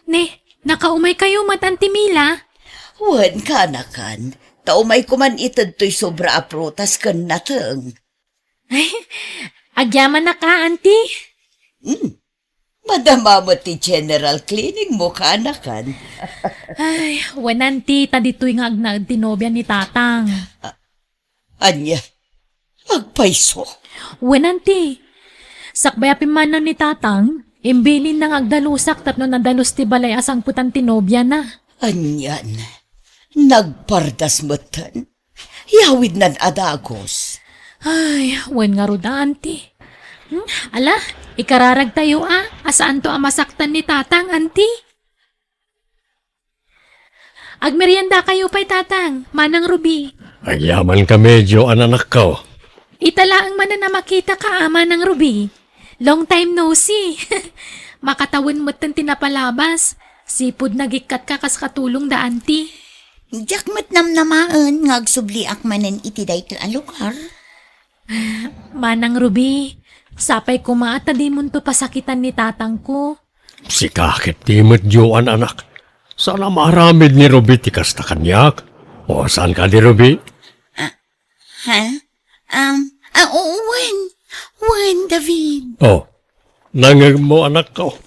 Ne, nakaumay kayo matanti Mila. Wan ka na kan. Taumay kuman itad to'y sobra aprotas kan natang. Agyaman na ka, auntie. Madama mo ti general cleaning mo ka na kan. Ay, wen auntie, tadito'y nga agnagtinobya ni Tatang. Anya, agpaiso. Wen auntie, sakbay apimano ni Tatang, imbilin nang agdalusak tapno nadalos ti balay asang putan tinobya na. Anyan, nagpardas mo tan. Yawid nan adagos. Ay, wen nga ruda, auntie. Ala, ikararag tayo asaan to masaktan ni Tatang, auntie? Agmerienda kayo pa'y Tatang, Manang Ruby. Agyaman ka medyo ananak ko. Itala ang mana na makita ka, Manang Ruby. Long time no see. Makatawin mo't tan tinapalabas. Sipod nagikat ka kas katulong da, auntie. Diyak mat namnamaan nga agsubli ak manen iti dayto a lugar. Manang Ruby, sapay ko maata di mo to pasakitan ni Tatang ko. Si kakit di medyo anak. Sana maramid ni Ruby ti kasta kanyak. O saan ka di Ruby? Ha? Wen, David. Oh, nangag mo anak ko.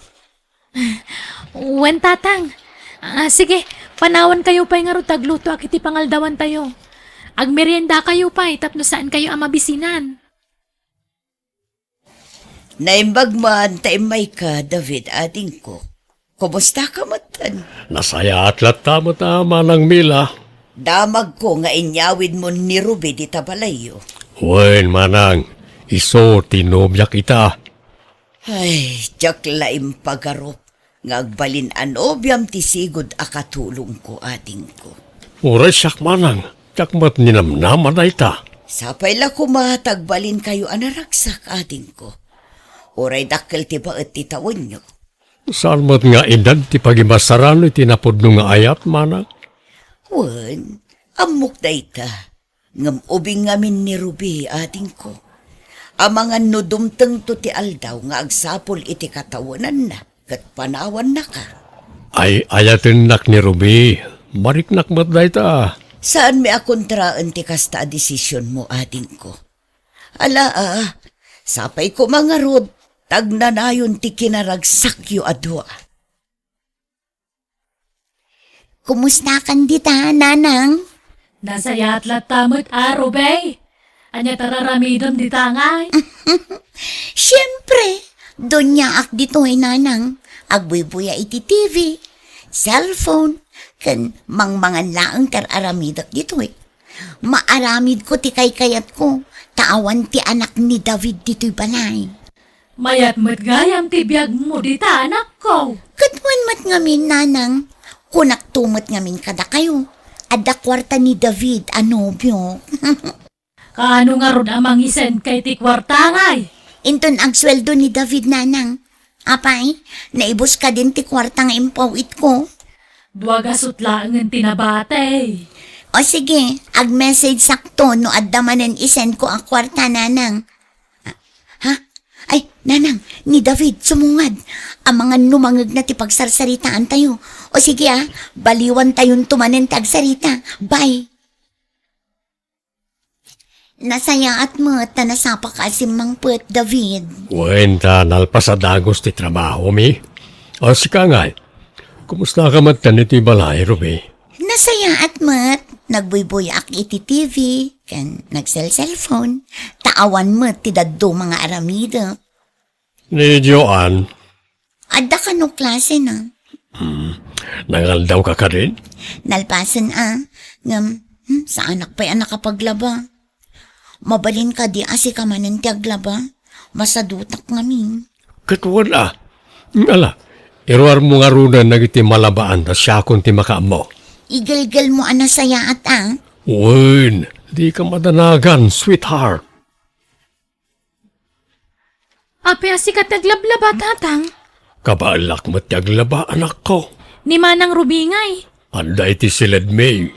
Wen Tatang. Sige, panawan kayo pa'y nga tagluto ak iti pangaldawan tayo. Agmerienda kayo pa'y tapno saan kayo amabisinan. Naimbag man taimay ka, David, ading ko. Kumusta ka matan? Nasaya at latamo tama ng Mila. Damag ko nga inyawid mo ni Ruby di tabalayo. Wen manang, iso tinobya kita. Ay, jak laim pagarop. Ngagbalin anobyam ti sigod akatulong ko ading ko. Uray siyak manang, jakmat ninamnaman na ita. Sapay la kumatagbalin kayo anaragsak ading ko. Oray dakkel ti baet ti tawon nyo. Saan mo't nga edad ti pagimasarano itinapod nung nga ayat manang? Wan, amok da ita. Ngam ubing ngamin ni Ruby ading ko. Amangan no dumteng to ti aldaw nga agsapol iti katawanan na. Kat panawan na ka. Ay ayatin nak ni Ruby. Mariknak mat da ita. Saan may akontraan ti kasta desisyon mo ading ko? Ala sapay ko mga rod. Tagnanayon ti kinaragsak yu adwa. Kumusta kan dita, nanang? Nasayat latamot Rubay. Anya tararamidom di tangay. Siyempre, doon niya ak dito ay nanang. Agbuy-buya iti TV, cellphone, kan mangmangan laang tararamidak dito eh. Maaramid ko ti kay-kayat ko, taawan ti anak ni David dito'y balay. Mayat mo't gayam ti biyag mo di ta, anak ko. Katwan mat ngamin, nanang, kunak tumot ngamin kada kayo. Adda kwarta ni David, anobyo. Kaano nga rod amang isen kay ti kwartangay? Inton ang sweldo ni David, nanang. Apay, naibos ka din ti kwarta nga impawit ko. Duwagasot lang ang tinabate. O sige, ag-message sakto no adda manen isend ko ang kwarta, nanang. Ha? Ay, nanang, ni David, sumungad. Ang mga numangag na ti pagsarsaritaan tayo. O sige baliwan tayong tumanen tagsarita. Bye. Nasaya at mo, tanasapa ka si Mang Put, David. Wen ta nalpasadagos ti trabaho mi. O sika nga, kumusta ka matan iti balay Ruby? Nasaya at mat, nagbuybuyak iti TV, kan nagsel-cellphone, taawan mo ti daddo mga aramida. Ni Joan, Adda ka no klase na. nangaldaw ka ka rin? Nalpasan ngam, sa anak pa'y anak kapaglaba. Mabalin ka di asi ka manin ti aglaba, masadutak ngamin. Katuwan Ala, iruar mo nga runan nagiti malabaan ta siya kung ti makaamo. Igalgal mo anasaya at Wen, di ka madanagan, sweetheart. Ape asikat naglablaba, Tatang. Kabaalak mo tiaglaba, anak ko. Ni Manang Ruby ngay. Anda iti silid May.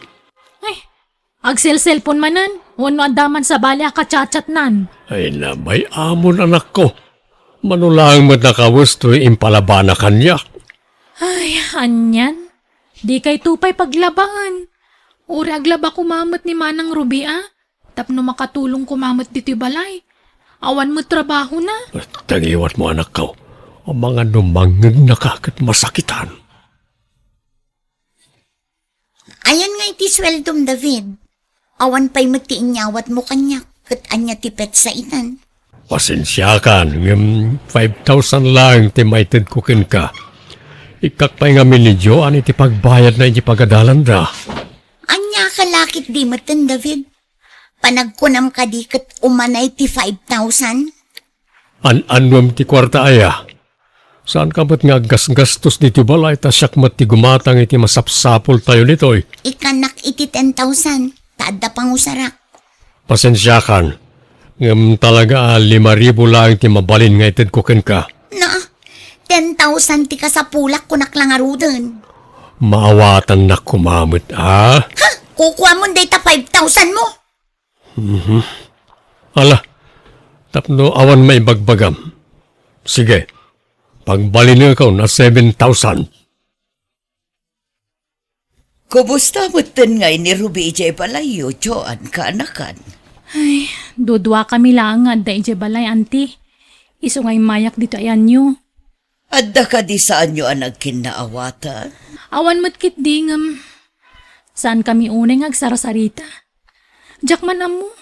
Agsel-cellphone manan, wano adaman sa bali akachat-chat nan. Ay na, may amon anak ko. Manulang mo nakawasto impalaba na kanya. Ay, anyan. Di kay tupay paglabaan. Uri aglaba kumamot ni Manang Ruby Tapno makatulong kumamot dito balay. Awan mo trabaho na. Tagiwat mo anak ko. Ang mga numangag nakakat masakitan. Ayan nga iti sweldom, David. Awan pa'y magtiinyawat mo kanya, kat anya tipet sa inan. Pasensya ka, ng 5,000 lang timaited ko kin ka. Ikakpay nga minidyo, ani ti pagbayad na iti pagadalan da. Anya kalakit di matan, David. Panagkunam ka di kat umanay ti 5,000. An-anwam ti kwarta aya. Saan ka ba't nga gastos dito balay ta siyak mat ti gumatang iti masapsapol tayo nitoy? Ikanak iti 10,000. Taada pang usarak. Pasensya kan. Ngam talaga 5,000 lang ti mabalin nga ited ko ken ka. Na, 10,000 ti kasapulak kunak lang arudan. Maawatan na kumamit, ha? Ha? Kukuha mo data 5,000 mo. Ala, tapno awan may bagbagam. Sige, pagbalin na ikaw na 7,000. Kumusta mo ngay ni Ruby ije balayo, Joan, kaanakan? Ay, dudwa kami lang nga da ije balay, auntie. Iso ngay mayak dito ayan nyo. Adda ka di saan nyo ang nagkinaawatan? Awan matkit di saan kami unay ngagsarasarita. Diyak man amo.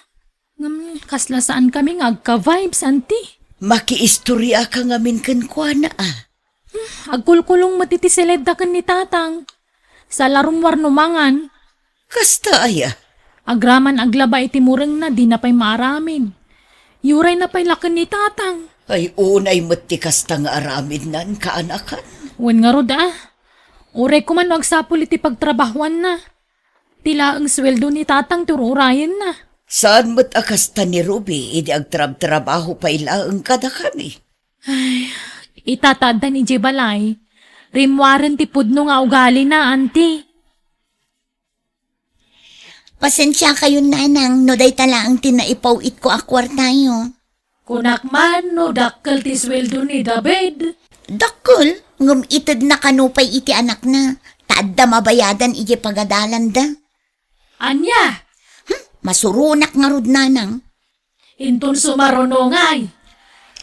Kasla saan kami ngagka-vibes, auntie. Makiistorya ka ngamin kenkwana Agkulkulong matitisilid da kan ni tatang. Sa larumwar numangan. Kasta aya. Agraman aglaba iti mureng na di na pa'y maaramin. Yuray na pa'y lakan ni tatang. Ay unay matikas nga aramin nan kaanakan. Wen nga rod Uray ko man magsapul iti pagtrabahuan na. Tila ang sweldo ni tatang tururayan na. Saan mo't akasta ni Ruby, idi agtrab-trabaho pa ilaang kada kami. Itatada ni Jebalay. Rimwaran ti pudno nga ugali na, auntie. Pasensya kayo nanang, no day tala ang tinaipaw-it ko akwar tayo. Kunakman no dakkel ti sweldo ni David. Dakol, ngum itid na kanupay iti anak na. Taadda mabayadan iti pagadalan da. Anya, Masurunak nga rod nanang. intun sumarunongay.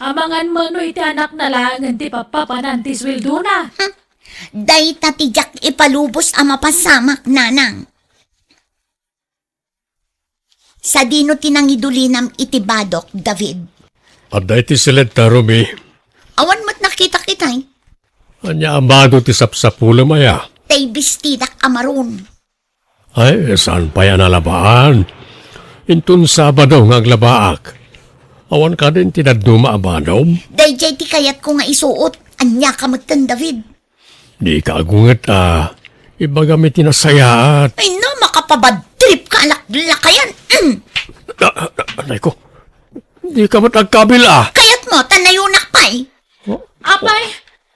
Amangan mo no iti anak na langan ti papapanan ti sweldo na. Day tatijak ipalubos ang mapasamak nanang. Sa dino tinangidulinam iti badok, David. At da iti silid ta, Ruby. Awan mo't nakita kitay. Anya amado ti sapsapula maya. Tay bistidak amaron. Ay, saan pa yan alabaan? Intun Sabado nga aglabaak. Awan ka din tinaduma abadom? Day jay ti kayat ko nga isuot. Anya kamagtan, David. Di ka agunget Iba gamit tinasayaat. Ay no, makapabad trip ka alak-lakayan. Anay ko, di ka matagkabila. Kayat mo, tanayunak pa'y. Apay,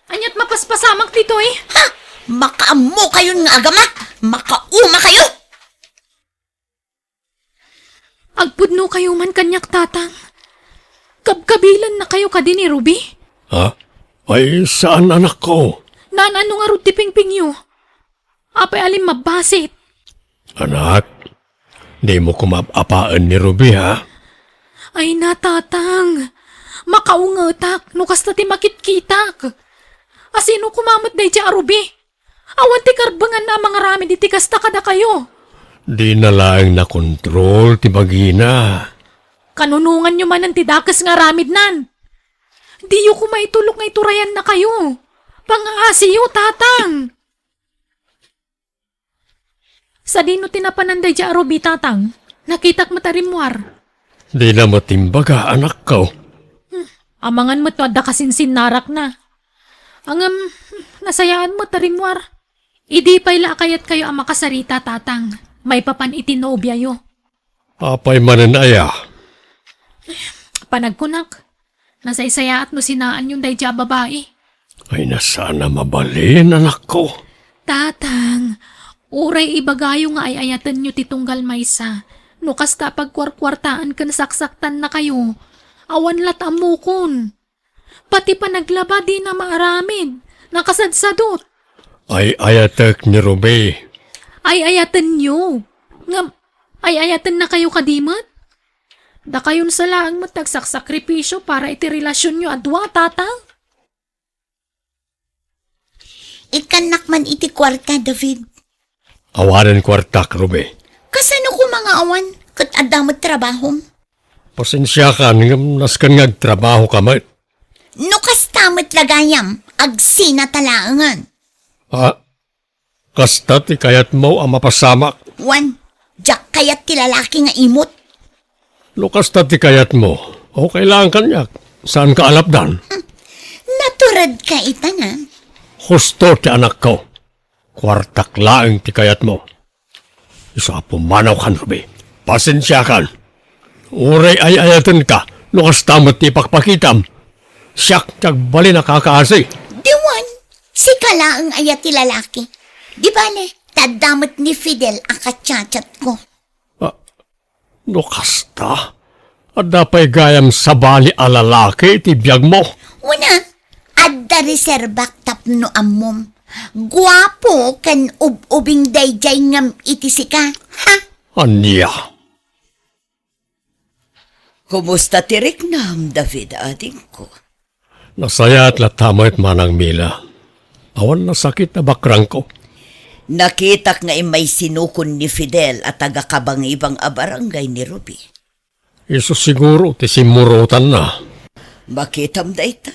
anyat mapaspasamak dito Ha? Makaamo kayo nga agama. Makauma kayo. Agpudno kayo man kanyak tatang. Kabkabilan na kayo ka din ni Ruby. Ha? Ay, saan anak ko? Ano nga rod ti pingping yu? Apay alim mabasit. Anak, di mo kumapapaan ni Ruby, ha? Ay natatang. Makaungetak, nukas na ti makitkitak. Asino kumamot day dya Ruby? Awan ti karbangan na mga rami di tikas na kada kayo. Di na lang na kontrol ti bagina. Kanunungan nyo man ang tidakas nga ramid nan. Di yu kumaitulok nga iturayan na kayo. Pangaasi yu, tatang. Sa dino tinapananday dya Ruby, tatang. Nakitak matarimwar. Di na matimbaga, anak ko. Amangan mo't no adda kasinsin narak na. Angam, nasayaan mo tarimwar. Idi pa'y lakayat kayo ang makasarita, tatang. May papan itinobya yo. Apay manan aya. Panagkunak. Nasaysayaat no sinaan yung dayja babae. Ay nasana mabalin, anak ko. Tatang, Uray ibagayo nga ay ayatan nyo titunggal maysa. No kasta pagkwarkwartaan kan saksaktan na kayo. Awan lat amukon. Pati pa naglaba di na maaramid. Nakasadsadot. Ay ayatek ni Ruby. Ay ayatan nyo. Nga, ay ayatan na kayo kadimat. Da kayon sa laang matagsaksakripisyo para iti relasyon nyo adwa, tatang. Ikanak man iti kwarta, David. Awanan kwartak, Ruby. Kasano ko mga awan? Kat adamot trabaho. Pasensya ka, ngam naskan ngagtrabaho ka mat. No kastamot lagayam, agsina talaangan. Kasta ti kayat mo ang mapasamak. Wan, jak kayat ti lalaki nga imot. Lukas ti kayat mo. O kailangan kanyak. Saan ka alapdan? Naturad ka itanan. Husto ti anak ko. Kwartak laeng ti kayat mo. Isa pumanaw kan, Ruby. Pasensya kan. Uray ay ayatan ka. Lukas tamot ti pakpakitam. Siyak tagbali na kakaasi. Diwan, si kalaang ayat ti lalaki. Di bale, tadamot ni Fidel ang katsatsyat ko. Lukas ta. At dapay gayam sa bali alalaki ti biyag mo. Una, adda reserbak tapno ammom. Guwapo kan ubing dayjay ngam itisika. Ha? Anya. Kumusta tirik nam, David, ading ko? Nasaya at latamay at manang mila. Awan na sakit na bakrang ko. Nakitak nga may sinukon ni Fidel at taga-kabangibang abarangay ni Ruby. Iso siguro ti simurutan na. Makitam da ita.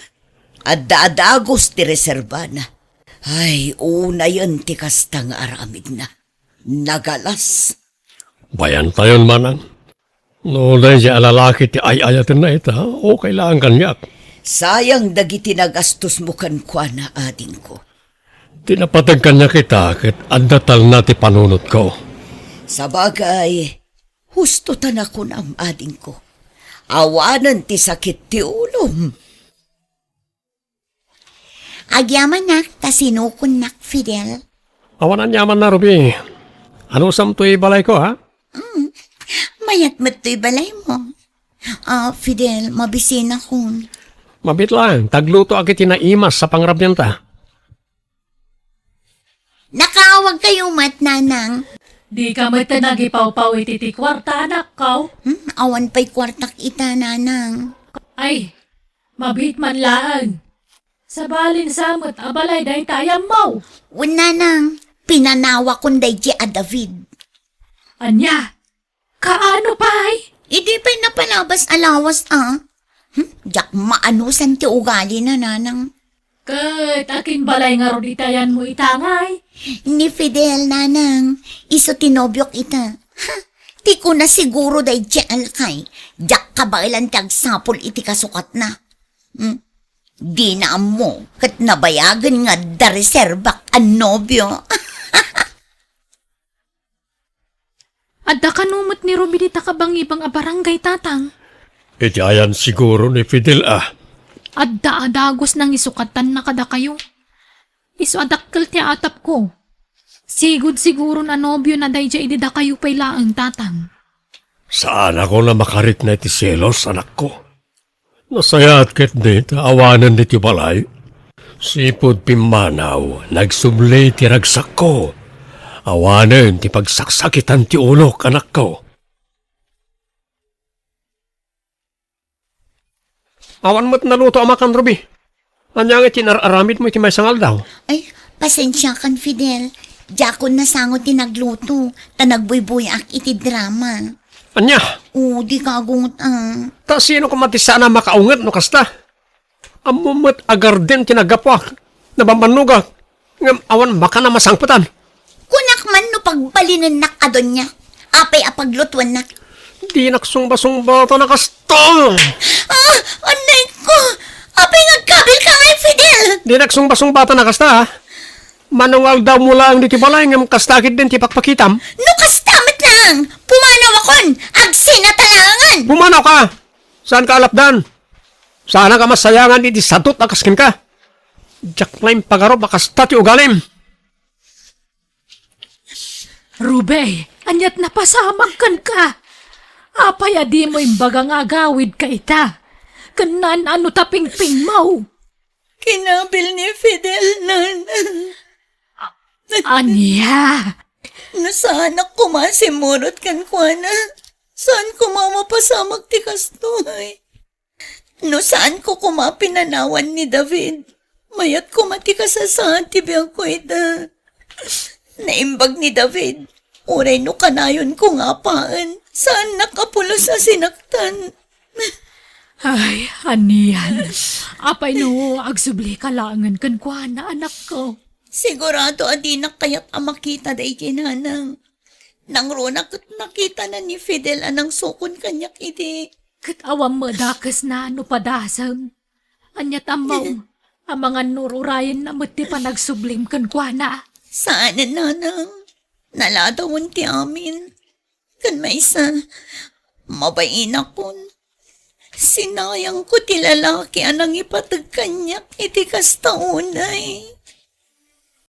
At daadagos ti reserbana. Ay, una yun ti kastang aramid na. Nagalas. Bayan tayon manang. No, dahil siya alalaki ti ay-ayatin na ita, o kailangan kanyak. Sayang dagiti nagastos mo kan kwa na ading ko. Tinapatag kanya kita, kit andatal na ti panunot ko. Sa bagay, husto tanak ko na ading ko. Awanan ti sakit ti ulom. Agyaman nak, tasinukon nak, Fidel. Awanan yaman na, Ruby. Ano samtoy balay ko, ha? Mayat mato'y balay mo. Fidel, mabisin akon. Mabit lang, tagluto agit tinaimas sa pangrabyanta. Nakaawag kayo mat, nanang. Di ka mata nagipaw-paw iti ti kwarta, anak ko. Awan pa'y kwartak ita, nanang. Ay, mabit man laan. Sa balin samot, abalay day tayam mo. Nanang, pinanawa kon dayji a David. Anya, kaano pa'y? Idi pa'y napalabas alawas, Jak maanusan ti ugali na, nanang. Kat aking balay nga ro di tayan mo itangay. Ni Fidel, nanang, iso tinobyok ita. Ti ko na siguro dayji alkay. Jak kabailan tag sapol iti kasukat na. Di na mo, kat nabayagan nga da reserbak ang nobyo. Adda kanumot ni Ruby di takabangibang abarangay, tatang. Iti ayan siguro ni Fidel, Adda adagos nang isukatan na kada kayo. Iso adakkel ti atap ko. Siguro na nobyo na dayja idida kayo pay laang, tatang. Saan ako na makarit na iti selos, anak ko? Nasayat ket dit, awanan diti balay. Sipod pimanaw, nagsubli ti ragsak ko. Awanan ti pagsaksakitan ti ulok, anak ko. Awan mo't naluto amakan, Ruby. Anyang iti nararamid mo iti may sangal daw. Ay, pasensya kan, Fidel. Jakon na sangot ti nagluto. Tanagboy-boy ak iti drama. Anya? Di kagungot Ta sino ka matisa na makaungat no kasta? Amumot agarden tinagapwak. Nabambanugak. Ngam awan baka na masangputan. Kunak man no pagbalinan nak adon niya. Apay apaglutuan na. Di naksumba-sumba ta na kasta. Anay ko! Apay nagkabil ka ngay, Fidel! Di naksumba-sumba ta na kasta, ha? Manuwal daw mula ang ditibalay ngam kastakit din ti pakpakitam. No kastamat lang! Pumanaw akon! Agsina talangan! Pumanaw ka! Saan ka alapdan? Sana ka masayangan iti sadot akaskin ka. Jack Lime pagaro bakas tati ugalim. Rube, anyat napasamag kan ka. Apay adi mo imbagang agawid ka ita. Kanan ano taping-ping mo. Kinabil ni Fidel nan. Anya, Nasaan ako masimurot kan kuana? Saan ko mapasamag ti kastoy? No saan ko kumapinanawan ni David? Mayat ko matikasasahan ti biyang ko ita. Naimbag ni David. Uray no kanayon ko nga paan. Saan nakapulos sa sinaktan? ay, aniyan. Apay no, agsubli kalangan kan kuana anak ko. Sigurado adi na kaya't makita day kinanang. Nang runak at nakita na ni Fidel anang sukon kanyak iti. Katawang madakas na ano padasam. Anyat amaw, ang mga nururayan na mati pa nagsublim kan kuana. Saan na nanang? Naladawon ti amin. Kan may isa, mabain akon. Sinayang ko ti lalaki anang ipatag kanyak iti kastaunay.